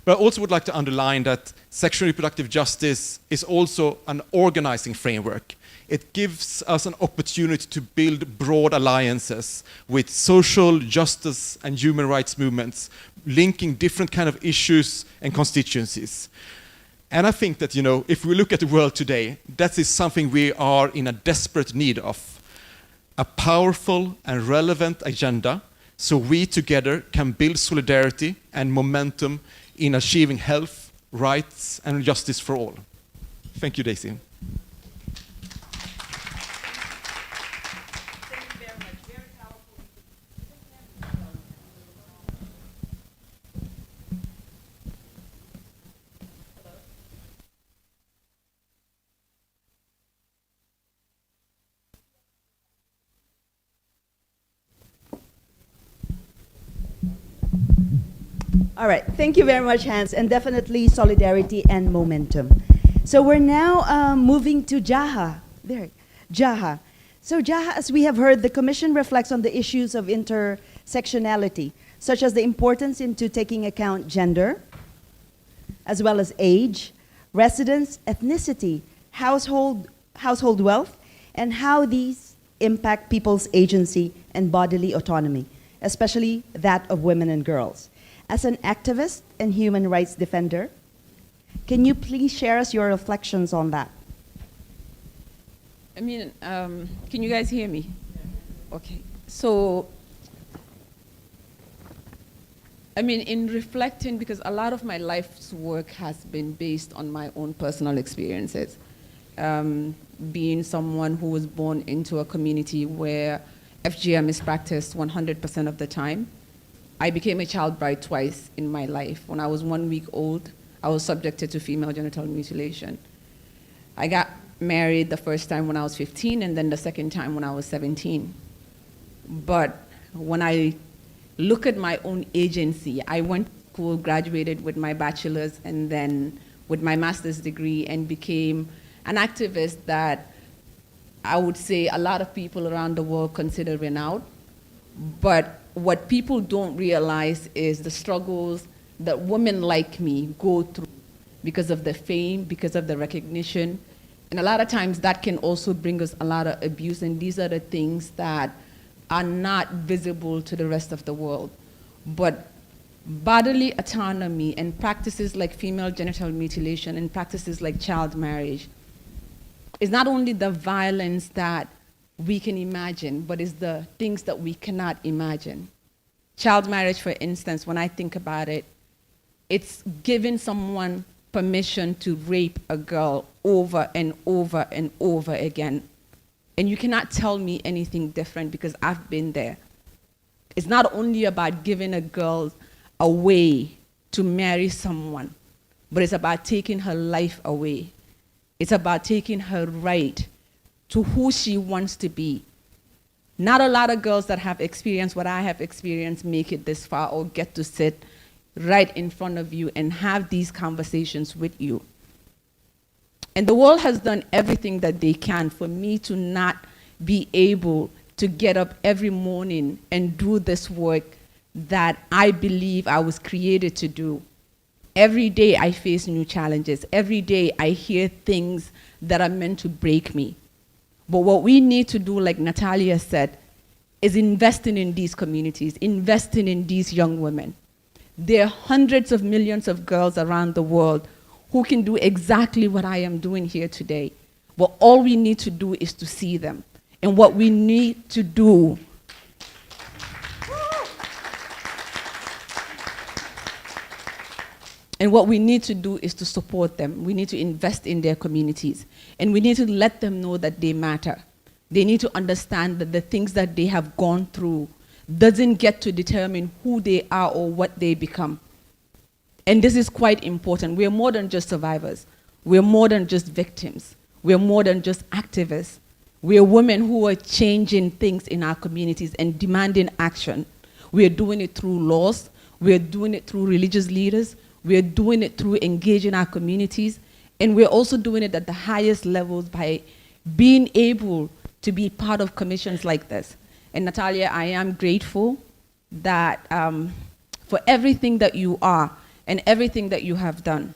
S10: But I also would like to underline that sexual and reproductive justice is also an organizing framework. It gives us an opportunity to build broad alliances with social justice and human rights movements, linking different kind of issues and constituencies. And I think that, if we look at the world today, that is something we are in a desperate need of. A powerful and relevant agenda, so we together can build solidarity and momentum in achieving health, rights, and justice for all. Thank you, Daisy.
S11: All right, thank you very much, Hans, and definitely solidarity and momentum. So we're now moving to Jaha. There, Jaha. So Jaha, as we have heard, the Commission reflects on the issues of intersectionality, such as the importance into taking account gender, as well as age, residence, ethnicity, household wealth, and how these impact people's agency and bodily autonomy, especially that of women and girls. As an activist and human rights defender, can you please share us your reflections on that?
S12: I mean, can you guys hear me? Okay. So, I mean, in reflecting, because a lot of my life's work has been based on my own personal experiences. Being someone who was born into a community where FGM is practiced 100% of the time. I became a child bride twice in my life. When I was 1 week old, I was subjected to female genital mutilation. I got married the first time when I was 15, and then the second time when I was 17. But when I look at my own agency, I went to school, graduated with my bachelor's, and then with my master's degree, and became an activist that I would say a lot of people around the world consider renowned. But what people don't realize is the struggles that women like me go through because of the fame, because of the recognition. And a lot of times that can also bring us a lot of abuse, and these are the things that are not visible to the rest of the world. But bodily autonomy and practices like female genital mutilation and practices like child marriage is not only the violence that we can imagine, but is the things that we cannot imagine. Child marriage, for instance, when I think about it, it's giving someone permission to rape a girl over and over and over again. And you cannot tell me anything different because I've been there. It's not only about giving a girl a way to marry someone, but it's about taking her life away. It's about taking her right to who she wants to be. Not a lot of girls that have experienced what I have experienced make it this far or get to sit right in front of you and have these conversations with you. And the world has done everything that they can for me to not be able to get up every morning and do this work that I believe I was created to do. Every day I face new challenges. Every day I hear things that are meant to break me. But what we need to do, like Natalia said, is investing in these communities, investing in these young women. There are hundreds of millions of girls around the world who can do exactly what I am doing here today. But all we need to do is to see them. And what we need to do is to support them. We need to invest in their communities. And we need to let them know that they matter. They need to understand that the things that they have gone through doesn't get to determine who they are or what they become. And this is quite important. We're more than just survivors. We're more than just victims. We're more than just activists. We're women who are changing things in our communities and demanding action. We're doing it through laws. We're doing it through religious leaders. We're doing it through engaging our communities. And we're also doing it at the highest levels by being able to be part of commissions like this. And Natalia, I am grateful that for everything that you are and everything that you have done.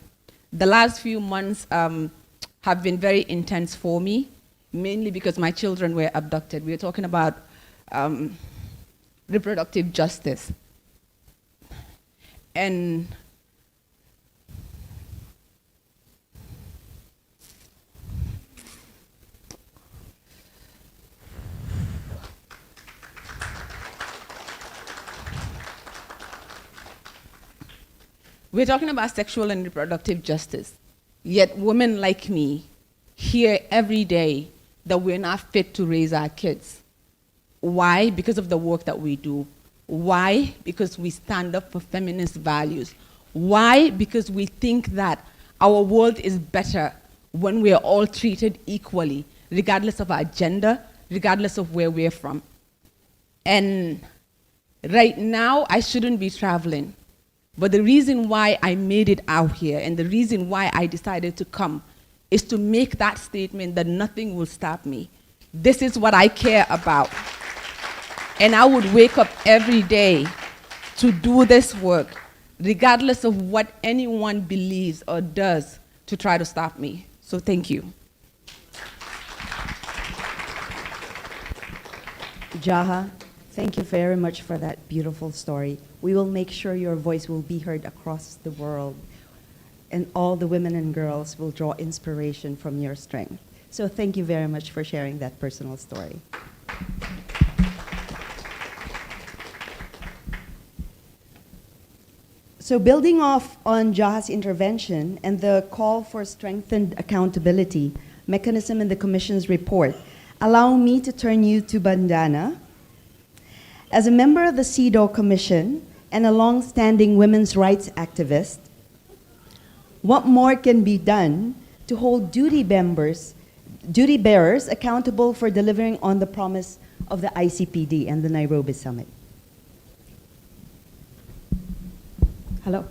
S12: The last few months have been very intense for me, mainly because my children were abducted. We were talking about reproductive justice. And we're talking about sexual and reproductive justice, yet women like me hear every day that we're not fit to raise our kids. Why? Because of the work that we do. Why? Because we stand up for feminist values. Why? Because we think that our world is better when we're all treated equally, regardless of our gender, regardless of where we're from. And right now, I shouldn't be traveling. But the reason why I made it out here and the reason why I decided to come is to make that statement that nothing will stop me. This is what I care about. And I would wake up every day to do this work, regardless of what anyone believes or does to try to stop me. So thank you.
S11: Jaha, thank you very much for that beautiful story. We will make sure your voice will be heard across the world, and all the women and girls will draw inspiration from your strength. So thank you very much for sharing that personal story. So building off on Jaha's intervention and the call for strengthened accountability mechanism in the Commission's report, allow me to turn you to Bandana. As a member of the CEDAW Commission and a long-standing women's rights activist, what more can be done to hold duty bearers accountable for delivering on the promise of the ICPD and the Nairobi Summit?
S13: Hello.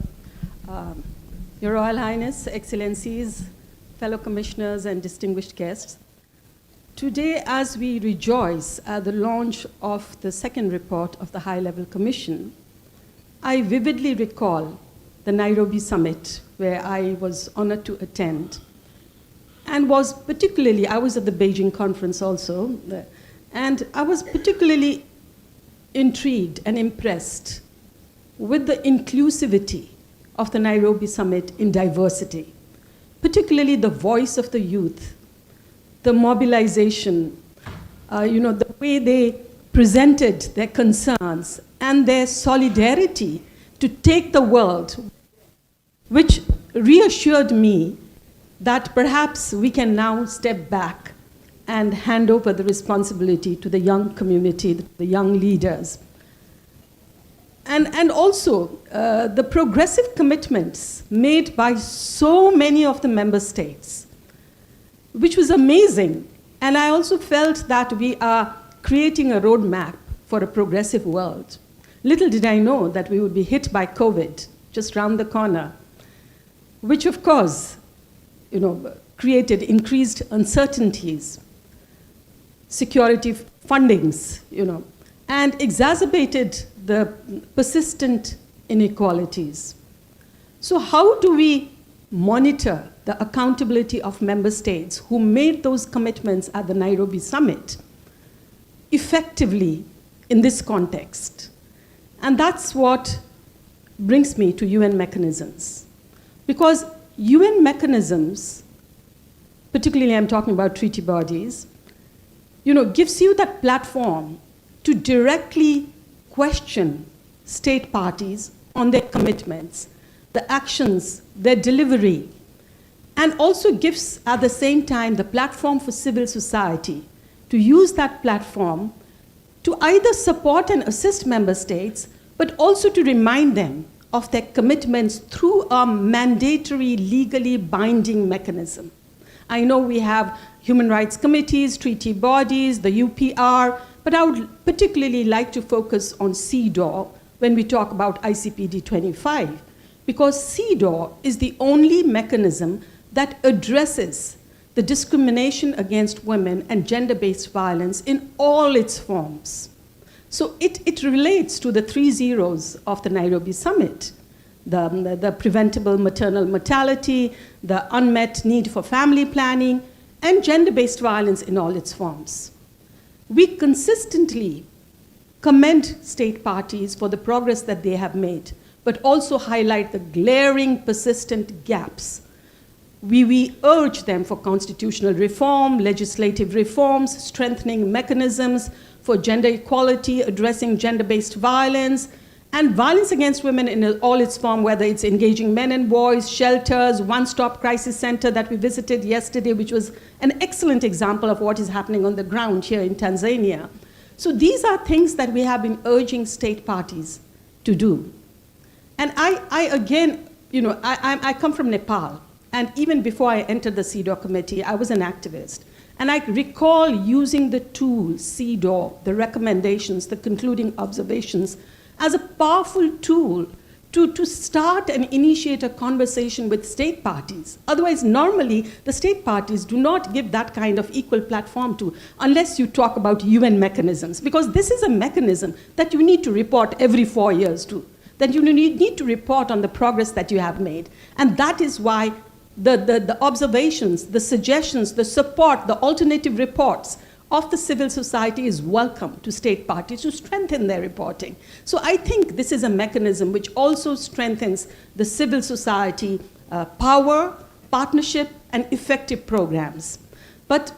S13: Your Royal Highness, Excellencies, fellow commissioners, and distinguished guests. Today, as we rejoice at the launch of the second report of the High-Level Commission, I vividly recall the Nairobi Summit, where I was honored to attend, and was particularly, I was at the Beijing conference also, and I was particularly intrigued and impressed with the inclusivity of the Nairobi Summit in diversity, particularly the voice of the youth, the mobilization, the way they presented their concerns and their solidarity to take the world, which reassured me that perhaps we can now step back and hand over the responsibility to the young community, the young leaders. And also the progressive commitments made by so many of the member states, which was amazing. And I also felt that we are creating a roadmap for a progressive world. Little did I know that we would be hit by COVID just round the corner, which of course, created increased uncertainties, security fundings, and exacerbated the persistent inequalities. So how do we monitor the accountability of member states who made those commitments at the Nairobi Summit effectively in this context? And that's what brings me to UN mechanisms. Because UN mechanisms, particularly I'm talking about treaty bodies, gives you that platform to directly question state parties on their commitments, the actions, their delivery, and also gives at the same time the platform for civil society to use that platform to either support and assist member states, but also to remind them of their commitments through a mandatory, legally binding mechanism. I know we have human rights committees, treaty bodies, the UPR, but I would particularly like to focus on CEDAW when we talk about ICPD 25, because CEDAW is the only mechanism that addresses the discrimination against women and gender-based violence in all its forms. So it relates to the 3 zeros of the Nairobi Summit, the preventable maternal mortality, the unmet need for family planning, and gender-based violence in all its forms. We consistently commend state parties for the progress that they have made, but also highlight the glaring, persistent gaps. We urge them for constitutional reform, legislative reforms, strengthening mechanisms for gender equality, addressing gender-based violence, and violence against women in all its form, whether it's engaging men and boys, shelters, one-stop crisis center that we visited yesterday, which was an excellent example of what is happening on the ground here in Tanzania. So these are things that we have been urging state parties to do. And I again, I come from Nepal, and even before I entered the CEDAW committee, I was an activist. And I recall using the tool, CEDAW, the recommendations, the concluding observations, as a powerful tool to start and initiate a conversation with state parties. Otherwise, normally, the state parties do not give that kind of equal platform to, unless you talk about UN mechanisms, because this is a mechanism that you need to report every 4 years to, that you need to report on the progress that you have made. And that is why the observations, the suggestions, the support, the alternative reports of the civil society is welcome to state parties to strengthen their reporting. So I think this is a mechanism which also strengthens the civil society power, partnership, and effective programs. But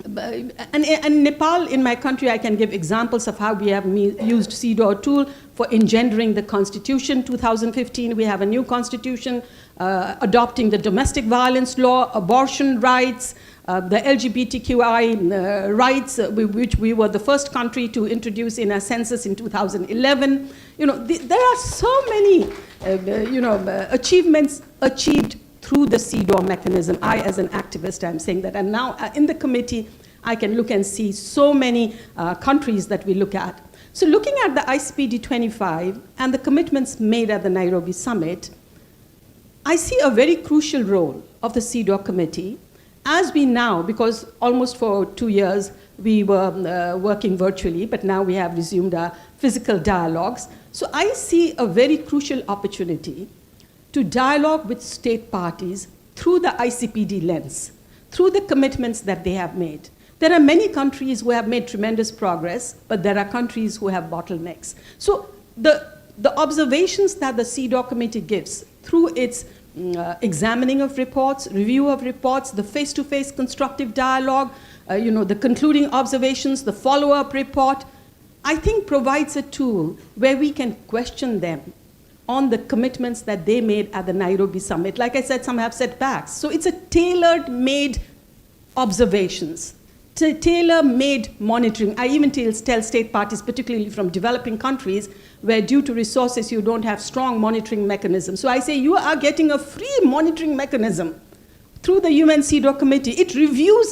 S13: and Nepal, in my country, I can give examples of how we have used CEDAW tool for engendering the constitution. 2015, we have a new constitution adopting the domestic violence law, abortion rights, the LGBTQI rights, which we were the first country to introduce in a census in 2011. You know, there are so many, achievements achieved through the CEDAW mechanism. I, as an activist, I'm saying that. And now in the committee, I can look and see so many countries that we look at. So looking at the ICPD 25 and the commitments made at the Nairobi summit, I see a very crucial role of the CEDAW committee as we now, because almost for 2 years we were working virtually, but now we have resumed our physical dialogues. So I see a very crucial opportunity to dialogue with state parties through the ICPD lens, through the commitments that they have made. There are many countries who have made tremendous progress, but there are countries who have bottlenecks. So the observations that the CEDAW committee gives through its examining of reports, review of reports, the face-to-face constructive dialogue, the concluding observations, the follow-up report, I think provides a tool where we can question them on the commitments that they made at the Nairobi summit. Like I said, some have setbacks. So it's a tailor-made observations, tailor-made monitoring. I even tell state parties, particularly from developing countries, where due to resources you don't have strong monitoring mechanisms. So I say you are getting a free monitoring mechanism through the UN CEDAW committee. It reviews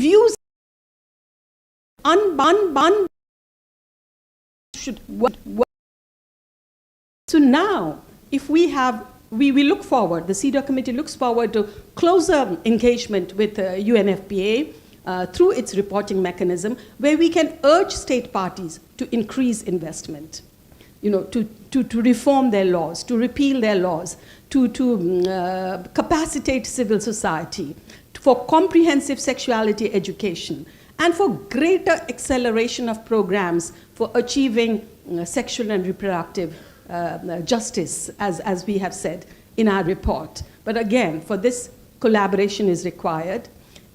S13: So now, if we look forward, the CEDAW committee looks forward to closer engagement with UNFPA through its reporting mechanism, where we can urge state parties to increase investment, to reform their laws, to repeal their laws, to capacitate civil society, for comprehensive sexuality education, and for greater acceleration of programs for achieving sexual and reproductive justice, as we have said in our report. But again, for this, collaboration is required,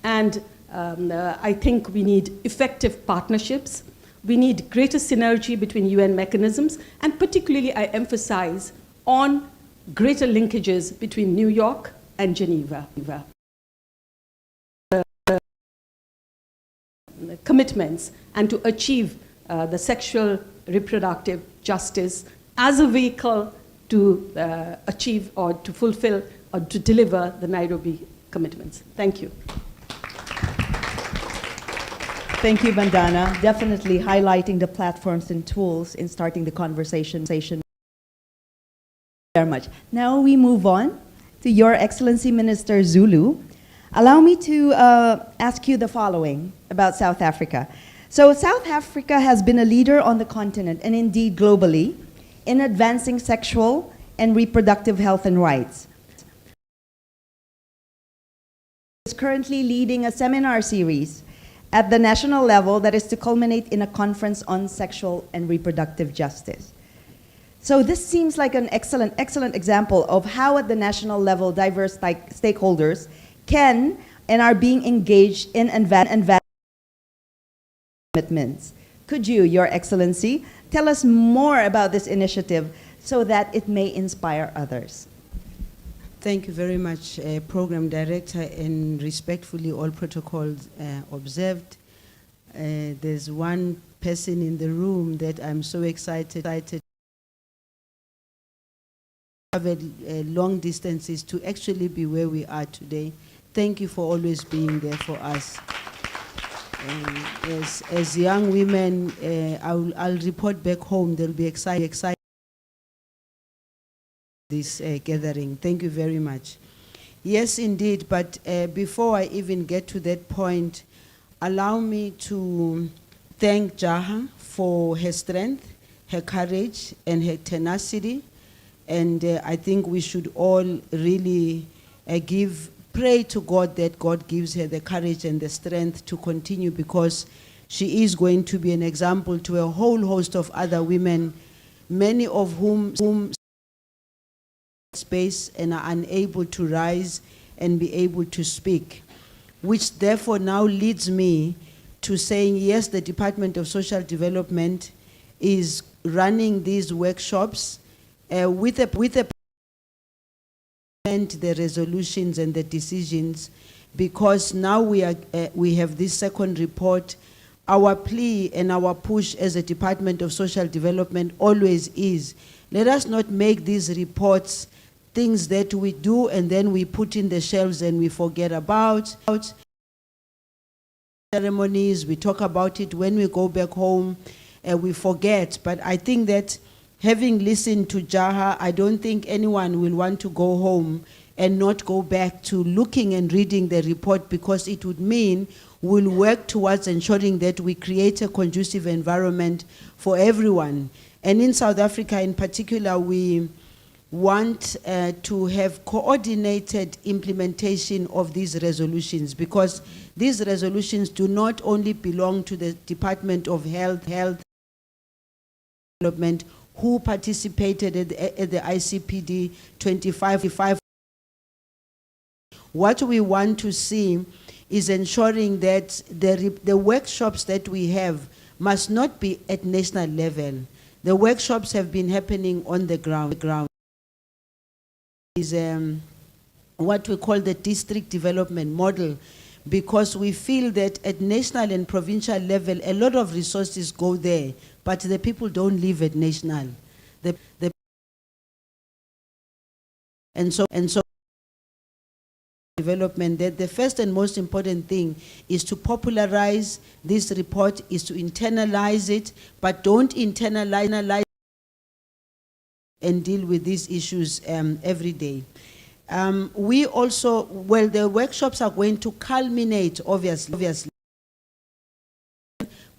S13: and I think we need effective partnerships. We need greater synergy between UN mechanisms, and particularly I emphasize on greater linkages between New York and Geneva. Commitments, and to achieve the sexual reproductive justice as a vehicle to achieve or to fulfill or to deliver the Nairobi commitments. Thank you.
S11: Thank you, Vandana. Definitely highlighting the platforms and tools in starting the conversation. Very much. Now we move on to Your Excellency Minister Zulu. Allow me to ask you the following about South Africa. So South Africa has been a leader on the continent, and indeed globally, in advancing sexual and reproductive health and rights. Is currently leading a seminar series at the national level that is to culminate in a conference on sexual and reproductive justice. So this seems like an excellent example of how at the national level diverse stakeholders can and are being engaged in commitments. Could you, Your Excellency, tell us more about this initiative so that it may inspire others?
S14: Thank you very much, Program Director, and respectfully all protocols observed. There's one person in the room that I'm so excited to travel long distances to actually be where we are today. Thank you for always being there for us. As young women, I'll report back home, they'll be excited this gathering. Thank you very much. Yes, indeed, but before I even get to that point, allow me to thank Jaha for her strength, her courage, and her tenacity. And I think we should all really pray to God that God gives her the courage and the strength to continue, because she is going to be an example to a whole host of other women, many of whom space and are unable to rise and be able to speak, which therefore now leads me to saying, yes, the Department of Social Development is running these workshops with the resolutions and the decisions, because now we have this second report. Our plea and our push as a Department of Social Development always is, let us not make these reports things that we do and then we put in the shelves and we forget about. Ceremonies, we talk about it when we go back home, we forget. But I think that having listened to Jaha, I don't think anyone will want to go home and not go back to looking and reading the report, because it would mean we'll work towards ensuring that we create a conducive environment for everyone. And in South Africa in particular, we want to have coordinated implementation of these resolutions, because these resolutions do not only belong to the Department of Health Development, who participated at the ICPD 25. What we want to see is ensuring that the workshops that we have must not be at national level. The workshops have been happening on the ground. Is what we call the district development model, because we feel that at national and provincial level, a lot of resources go there, but the people don't live at national. And so development, that the first and most important thing is to popularize this report, is to internalize it, but don't internalize and deal with these issues every day. We also, well, the workshops are going to culminate, obviously,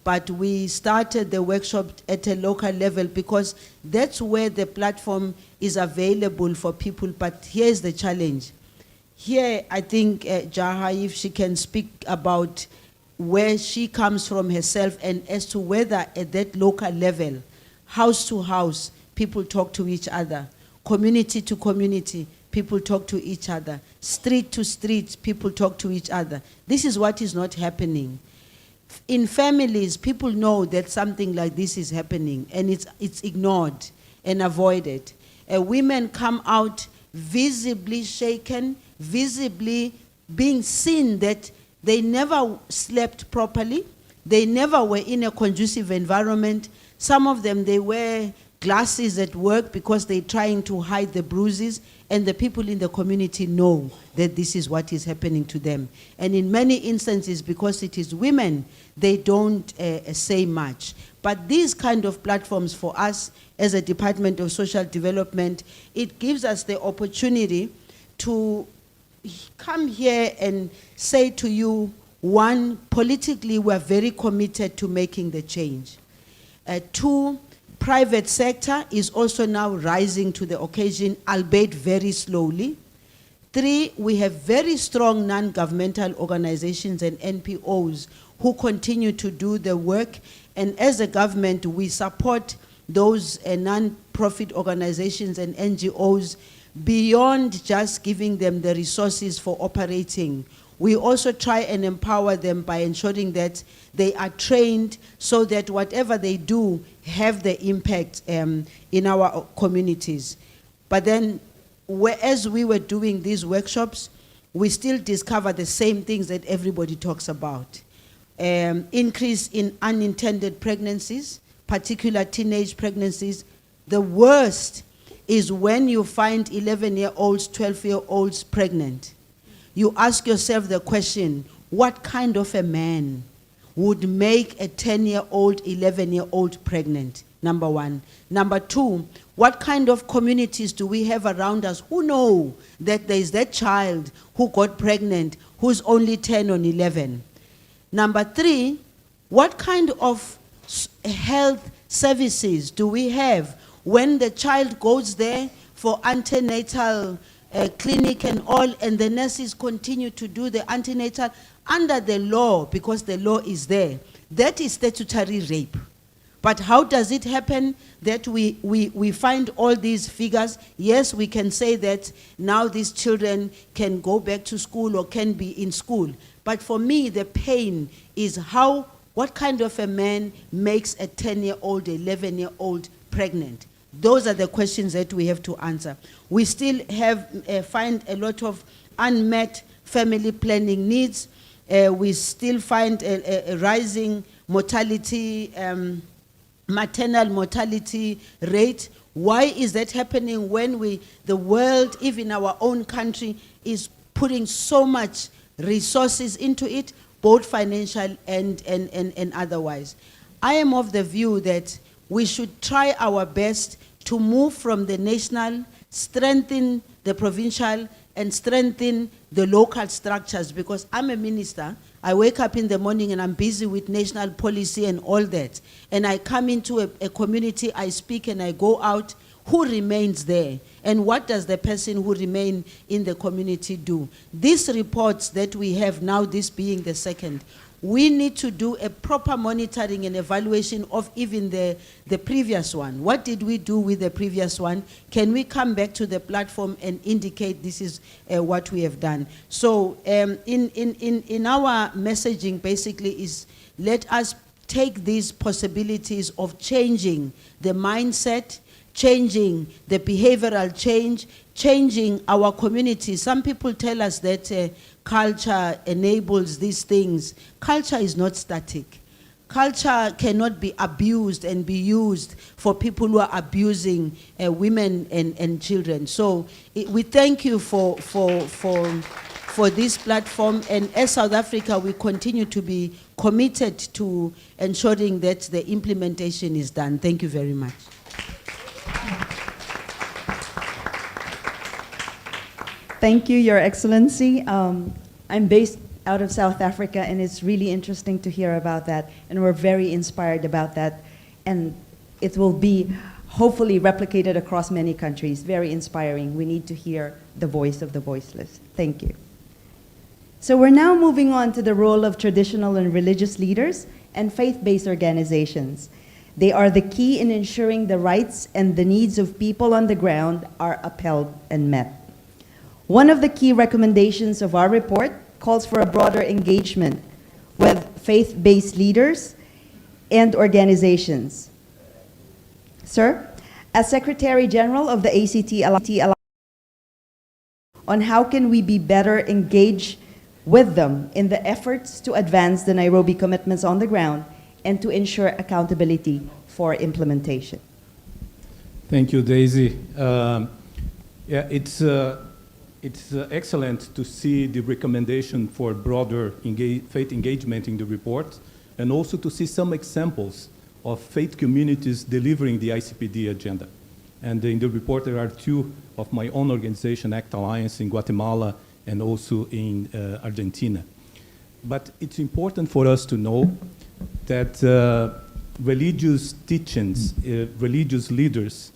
S14: but we started the workshop at a local level because that's where the platform is available for people. But here's the challenge. Here, I think Jaha, if she can speak about where she comes from herself and as to whether at that local level, house to house, people talk to each other. Community to community, people talk to each other. Street to street, people talk to each other. This is what is not happening. In families, people know that something like this is happening, and it's ignored and avoided. Women come out visibly shaken, visibly being seen that they never slept properly, they never were in a conducive environment. Some of them, they wear glasses at work because they're trying to hide the bruises, and the people in the community know that this is what is happening to them. And in many instances, because it is women, they don't say much. But these kind of platforms for us as a Department of Social Development, it gives us the opportunity to come here and say to you, one, politically we're very committed to making the change. Two, private sector is also now rising to the occasion, albeit very slowly. Three, we have very strong non-governmental organizations and NPOs who continue to do the work. And as a government, we support those non-profit organizations and NGOs beyond just giving them the resources for operating. We also try and empower them by ensuring that they are trained so that whatever they do have the impact in our communities. But then, as we were doing these workshops, we still discover the same things that everybody talks about. Increase in unintended pregnancies, particular teenage pregnancies. The worst is when you find 11-year-olds, 12-year-olds pregnant. You ask yourself the question, what kind of a man would make a 10-year-old, 11-year-old pregnant? number one. Number two, what kind of communities do we have around us who know that there is that child who got pregnant who's only 10 or 11? Number three, what kind of health services do we have when the child goes there for antenatal clinic and all, and the nurses continue to do the antenatal under the law because the law is there? That is statutory rape. But how does it happen that we find all these figures? Yes, we can say that now these children can go back to school or can be in school. But for me, the pain is what kind of a man makes a 10-year-old, 11-year-old pregnant? Those are the questions that we have to answer. We still find a lot of unmet family planning needs. We still find a rising mortality, maternal mortality rate. Why is that happening when the world, even our own country, is putting so much resources into it, both financial and otherwise? I am of the view that we should try our best to move from the national, strengthen the provincial, and strengthen the local structures, because I'm a minister. I wake up in the morning and I'm busy with national policy and all that. And I come into a community, I speak and I go out. Who remains there? And what does the person who remain in the community do? These reports that we have now, this being the second, we need to do a proper monitoring and evaluation of even the previous one. What did we do with the previous one? Can we come back to the platform and indicate this is what we have done? So in our messaging basically is, let us take these possibilities of changing the mindset, changing the behavioral change, changing our community. Some people tell us that culture enables these things. Culture is not static. Culture cannot be abused and be used for people who are abusing women and children. So we thank you for this platform, and as South Africa, we continue to be committed to ensuring that the implementation is done. Thank you very much.
S11: Thank you, Your Excellency. I'm based out of South Africa, and it's really interesting to hear about that, and we're very inspired about that, and it will be hopefully replicated across many countries. Very inspiring. We need to hear the voice of the voiceless. Thank you. So we're now moving on to the role of traditional and religious leaders and faith-based organizations. They are the key in ensuring the rights and the needs of people on the ground are upheld and met. One of the key recommendations of our report calls for a broader engagement with faith-based leaders and organizations. Sir, as Secretary General of the ACT Alliance, on how can we be better engaged with them in the efforts to advance the Nairobi commitments on the ground and to ensure accountability for implementation?
S15: Thank you, Daisy. It's excellent to see the recommendation for broader faith engagement in the report, and also to see some examples of faith communities delivering the ICPD agenda. And in the report, there are two of my own organization, ACT Alliance, in Guatemala and also in Argentina. But it's important for us to know that religious teachings, religious leaders,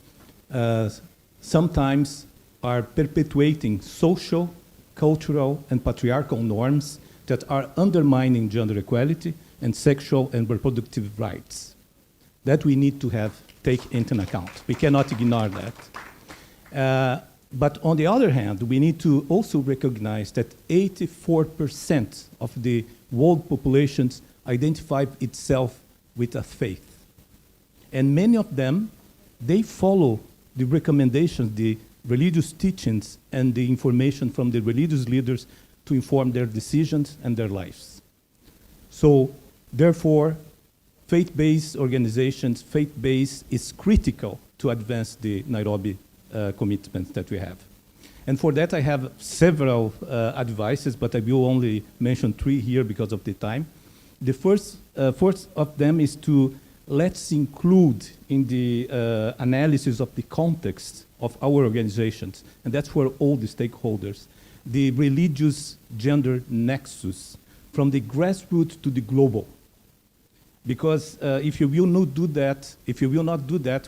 S15: sometimes are perpetuating social, cultural, and patriarchal norms that are undermining gender equality and sexual and reproductive rights. That we need to take into account. We cannot ignore that. But on the other hand, we need to also recognize that 84% of the world populations identify itself with a faith. And many of them, they follow the recommendations, the religious teachings and the information from the religious leaders to inform their decisions and their lives. So, therefore, faith-based organizations, faith-based is critical to advance the Nairobi commitments that we have. And for that, I have several advices, but I will only mention three here because of the time. The first of them is to let's include in the analysis of the context of our organizations, and that's for all the stakeholders, the religious gender nexus from the grassroots to the global. Because if you will not do that,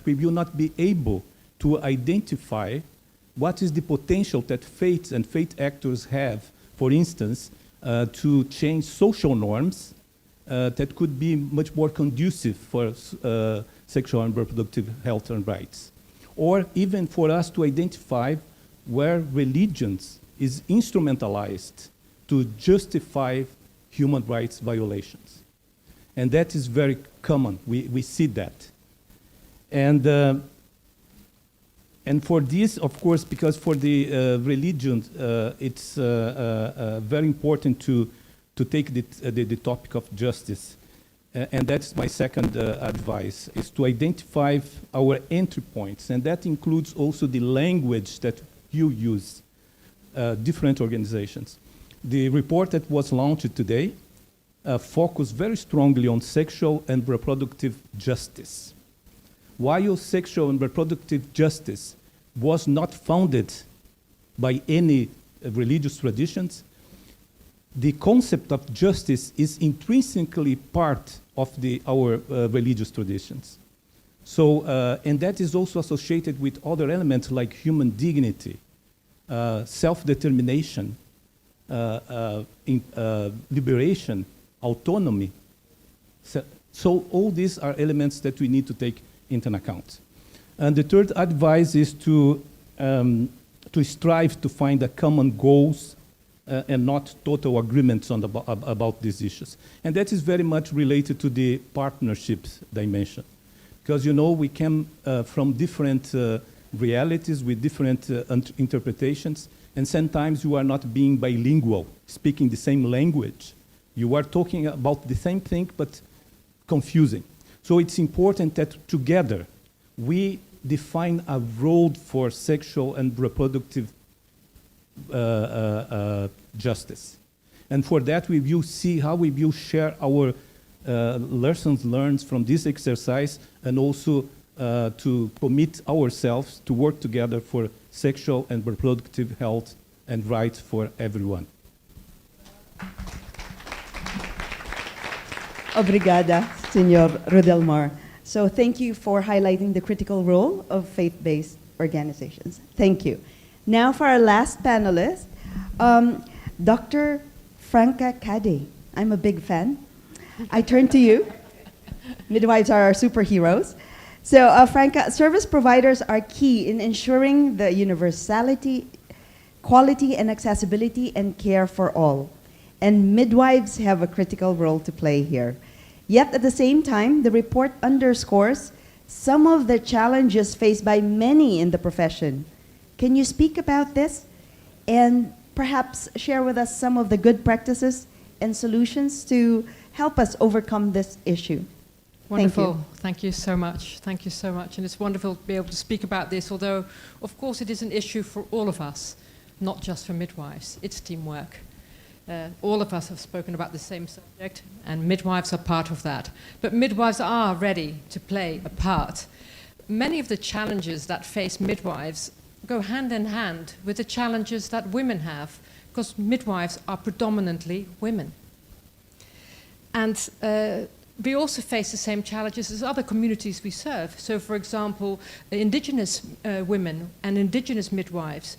S15: we will not be able to identify what is the potential that faiths and faith actors have, for instance, to change social norms that could be much more conducive for sexual and reproductive health and rights. Or even for us to identify where religions is instrumentalized to justify human rights violations. And that is very common. We see that. And for this, of course, because for the religions, it's very important to take the topic of justice. And that's my second advice, is to identify our entry points. And that includes also the language that you use, different organizations. The report that was launched today focused very strongly on sexual and reproductive justice. While sexual and reproductive justice was not founded by any religious traditions, the concept of justice is intrinsically part of our religious traditions. So, and that is also associated with other elements like human dignity, self-determination, liberation, autonomy. So all these are elements that we need to take into account. And the third advice is to strive to find a common goals and not total agreements on about these issues. And that is very much related to the partnerships dimension. Because, you know, we came from different realities with different interpretations, and sometimes you are not being bilingual, speaking the same language. You are talking about the same thing, but confusing. So it's important that together we define a road for sexual and reproductive justice. And for that, we will see how we will share our lessons learned from this exercise, and also to commit ourselves to work together for sexual and reproductive health and rights for everyone.
S11: Obrigada, Senor Rodelmar. So thank you for highlighting the critical role of faith-based organizations. Thank you. Now for our last panelist, Dr. Franca Cade. I'm a big fan. I turn to you. Midwives are our superheroes. So Franca, service providers are key in ensuring the universality, quality and accessibility and care for all. And midwives have a critical role to play here. Yet at the same time, the report underscores some of the challenges faced by many in the profession. Can you speak about this and perhaps share with us some of the good practices and solutions to help us overcome this issue?
S16: Wonderful. Thank you so much. Thank you so much. And it's wonderful to be able to speak about this, although, of course, it is an issue for all of us, not just for midwives. It's teamwork. All of us have spoken about the same subject, and midwives are part of that. But midwives are ready to play a part. Many of the challenges that face midwives go hand in hand with the challenges that women have, because midwives are predominantly women. And we also face the same challenges as other communities we serve. So, for example, indigenous women and indigenous midwives,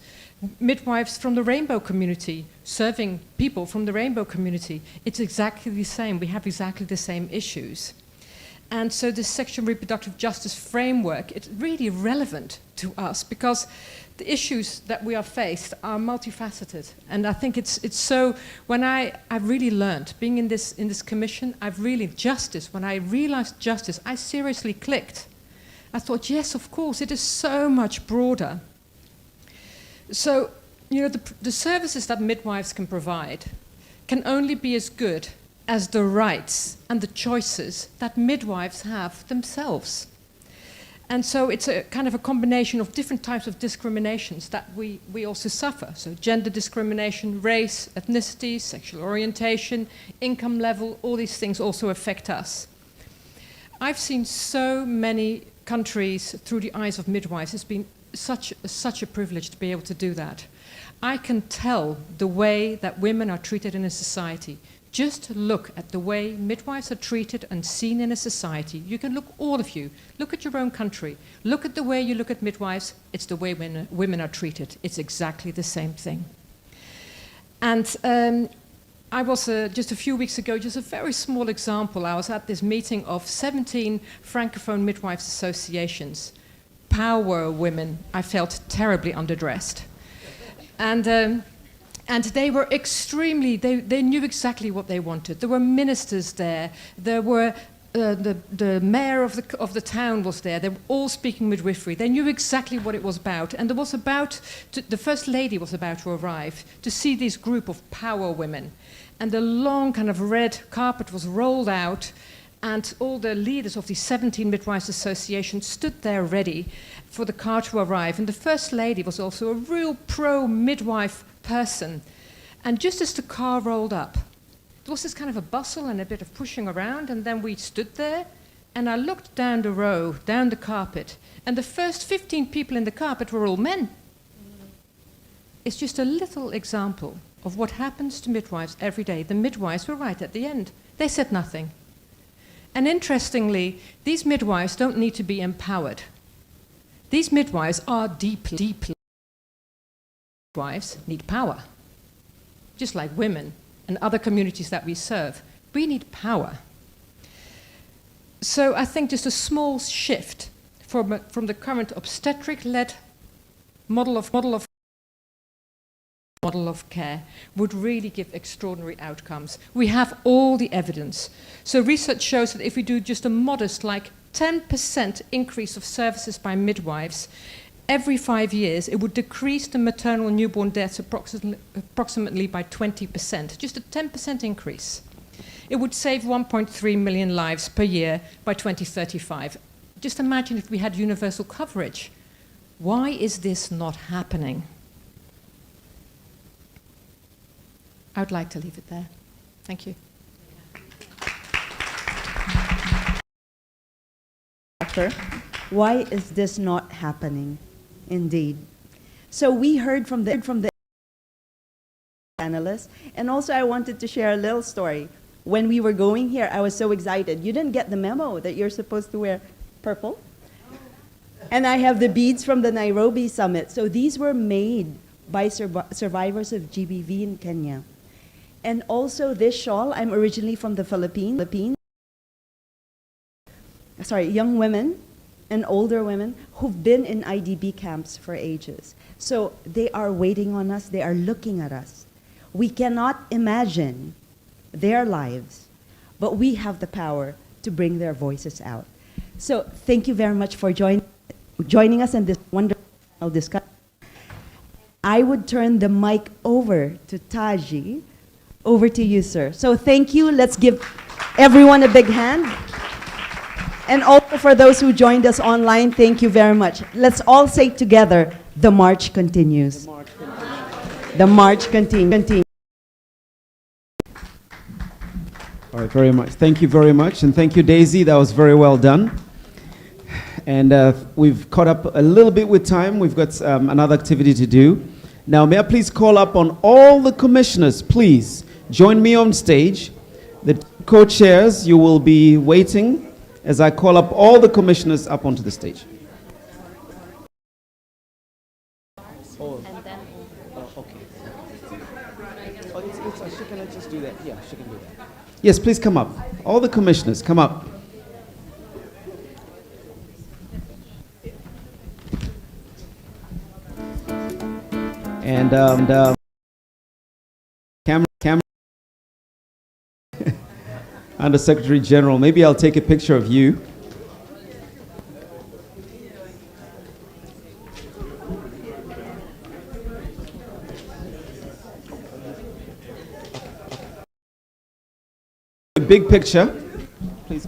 S16: midwives from the rainbow community, serving people from the rainbow community. It's exactly the same. We have exactly the same issues. And so this sexual reproductive justice framework, it's really relevant to us because the issues that we are faced are multifaceted. And I think it's so, when I've really learned, being in this commission, when I realized justice, I seriously clicked. I thought, yes, of course, it is so much broader. So, you know, the services that midwives can provide can only be as good as the rights and the choices that midwives have themselves. And so it's a kind of a combination of different types of discriminations that we also suffer. So gender discrimination, race, ethnicity, sexual orientation, income level, all these things also affect us. I've seen so many countries through the eyes of midwives. It's been such a privilege to be able to do that. I can tell the way that women are treated in a society. Just look at the way midwives are treated and seen in a society. You can look, all of you, look at your own country. Look at the way you look at midwives. It's the way women are treated. It's exactly the same thing. And I was, just a few weeks ago, just a very small example, I was at this meeting of 17 Francophone midwives associations. Power women. I felt terribly underdressed. And they were extremely, they knew exactly what they wanted. There were ministers there. There were, the mayor of the town was there. They were all speaking midwifery. They knew exactly what it was about. And there was the First Lady was about to arrive to see this group of power women. And the long kind of red carpet was rolled out, and all the leaders of the 17 Midwives Association stood there ready for the car to arrive. And the First Lady was also a real pro-midwife person. And just as the car rolled up, there was this kind of a bustle and a bit of pushing around, and then we stood there, and I looked down the row, down the carpet, and the first 15 people in the carpet were all men. It's just a little example of what happens to midwives every day. The midwives were right at the end. They said nothing. And interestingly, these midwives don't need to be empowered. These midwives are deeply midwives need power. Just like women and other communities that we serve, we need power. So I think just a small shift from the current obstetric-led model of care would really give extraordinary outcomes. We have all the evidence. So research shows that if we do just a modest, like 10% increase of services by midwives every 5 years, it would decrease the maternal and newborn deaths approximately by 20%, just a 10% increase. It would save 1.3 million lives per year by 2035. Just imagine if we had universal coverage. Why is this not happening? I would like to leave it there. Thank you.
S11: Why is this not happening? Indeed. So we heard from the panelists, and also I wanted to share a little story. When we were going here, I was so excited. You didn't get the memo that you're supposed to wear purple? And I have the beads from the Nairobi summit. So these were made by survivors of GBV in Kenya. And also this shawl, I'm originally from the Philippines. Sorry, young women and older women who've been in IDP camps for ages. So they are waiting on us, they are looking at us. We cannot imagine their lives, but we have the power to bring their voices out. So thank you very much for joining us in this wonderful discussion. I would turn the mic over to Taji. Over to you, sir. So thank you. Let's give everyone a big hand. And also for those who joined us online, thank you very much. Let's all say together, the march continues. The march continues.
S1: All right, very much. Thank you very much. And thank you, Daisy. That was very well done. And we've caught up a little bit with time. We've got another activity to do. Now, may I please call up on all the commissioners, please. Join me on stage. The co-chairs, you will be waiting as I call up all the commissioners up onto the stage. She can just do that. Yeah, she can do that. Yes, please come up. All the commissioners, come up. And camera Under Secretary General, maybe I'll take a picture of you. A big picture. Please.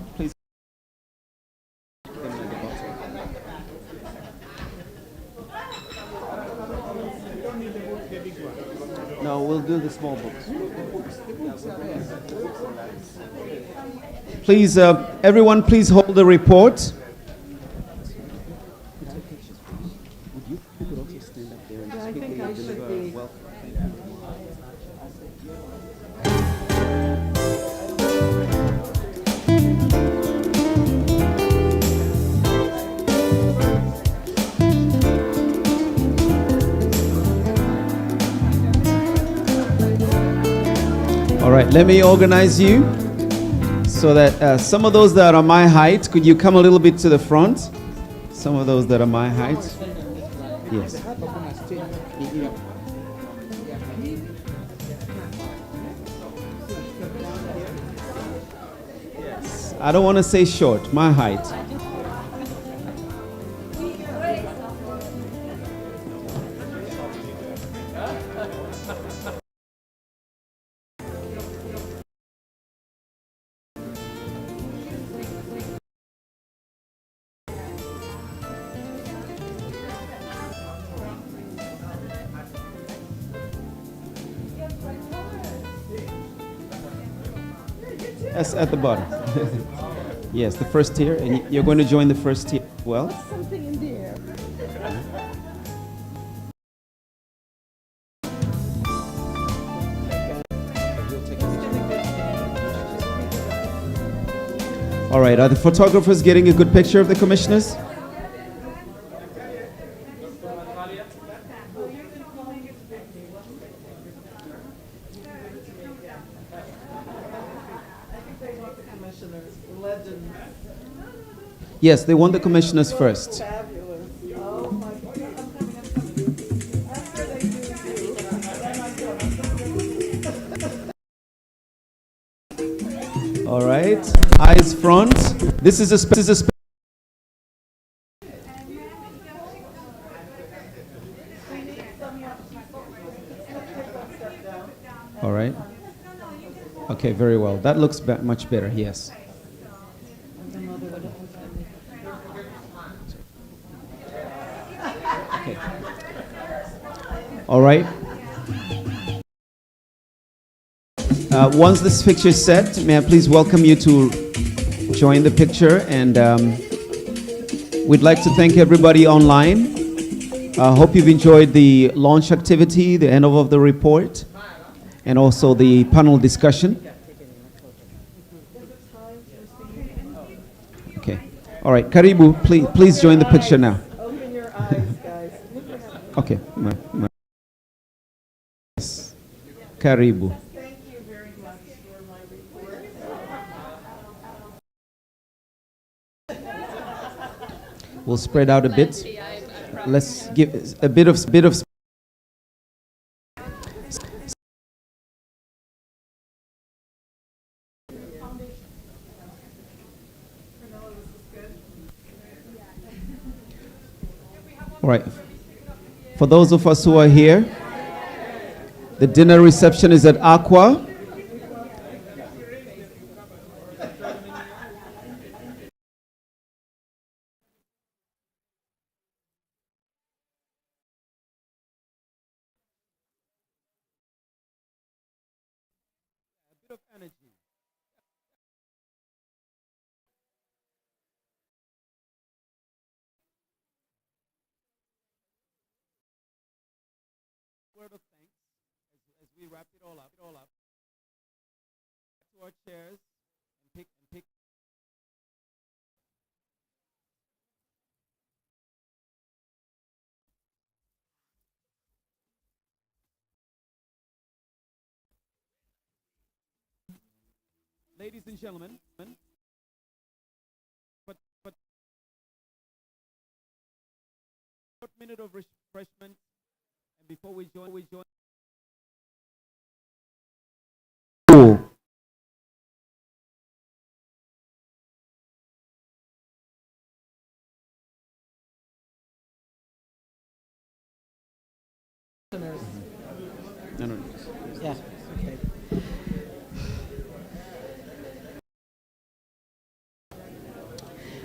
S1: No, we'll do the small books. Please, everyone, please hold the report.
S13: I think I should be.
S1: All right, let me organize you so that some of those that are my height, could you come a little bit to the front? Some of those that are my height. Yes. I don't want to say short, my height. That's at the bottom. Yes, the first tier, and you're going to join the first tier as well.
S13: Something in the air.
S1: All right, are the photographers getting a good picture of the commissioners? Yes, they want the commissioners first. All right, eyes front. This is a all right. Okay, very well. That looks much better. Yes. Okay. All right. Once this picture is set, may I please welcome you to join the picture, and we'd like to thank everybody online. I hope you've enjoyed the launch activity, the end of the report, and also the panel discussion. Okay. All right. Karibu, please join the picture now.
S6: Open your eyes, guys.
S1: Okay. Yes. Karibu.
S6: Thank you very much for my report.
S1: We'll spread out a bit. Let's give a bit of All right. For those of us who are here, the dinner reception is at Aqua. Word of thanks as we wrap it all up. To our chairs and pick. Ladies and gentlemen, but short minute of refreshment, and before we join. No.
S6: Yeah, okay.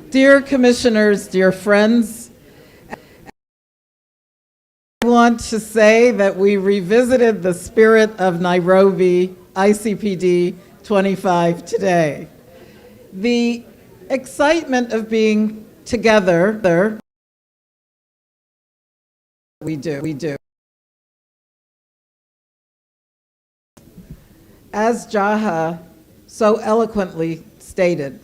S6: Dear commissioners, dear friends, want to say that we revisited the spirit of Nairobi ICPD 25 today. The excitement of being together, we do. As Jaha so eloquently stated,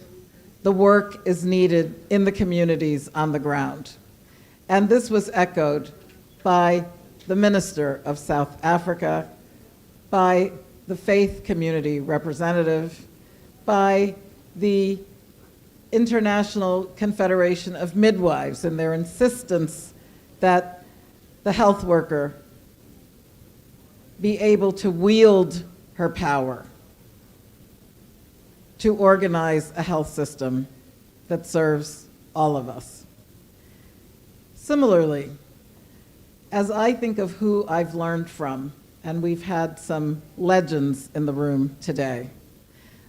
S6: the work is needed in the communities on the ground. And this was echoed by the Minister of South Africa, by the faith community representative, by the International Confederation of Midwives and their insistence that the health worker be able to wield her power to organize a health system that serves all of us. Similarly, as I think of who I've learned from, and we've had some legends in the room today,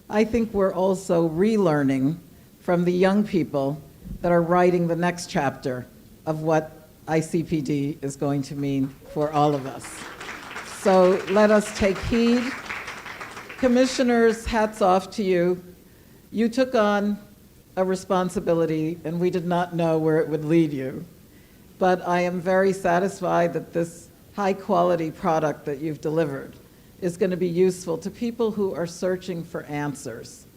S6: I think we're also relearning from the young people that are writing the next chapter of what ICPD is going to mean for all of us. So let us take heed. Commissioners, hats off to you. You took on a responsibility, and we did not know where it would lead you. But I am very satisfied that this high-quality product that you've delivered is going to be useful to people who are searching for answers.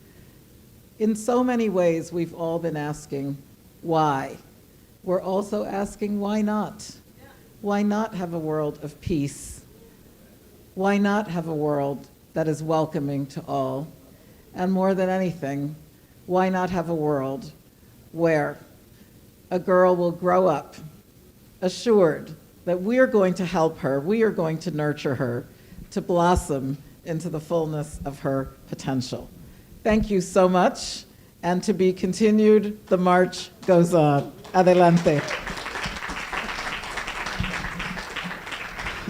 S6: In so many ways, we've all been asking, why? We're also asking, why not? Why not have a world of peace? Why not have a world that is welcoming to all? And more than anything, why not have a world where a girl will grow up assured that we are going to help her, we are going to nurture her to blossom into the fullness of her potential. Thank you so much, and to be continued, the march goes on. Adelante.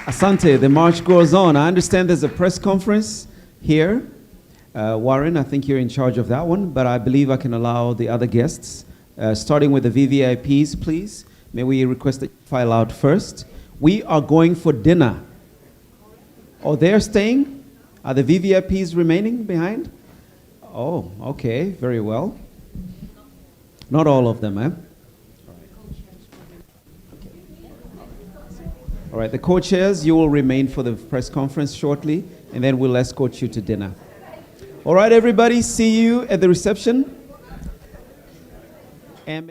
S1: Asante, the march goes on. I understand there's a press conference here. Warren, I think you're in charge of that one, but I believe I can allow the other guests, starting with the VVIPs, please. May we request that you file out first. We are going for dinner. Oh, they're staying? Are the VVIPs remaining behind? Oh, okay, very well. Not all of them, eh? All right, the co-chairs, you will remain for the press conference shortly, and then we'll escort you to dinner. All right, everybody, see you at the reception. And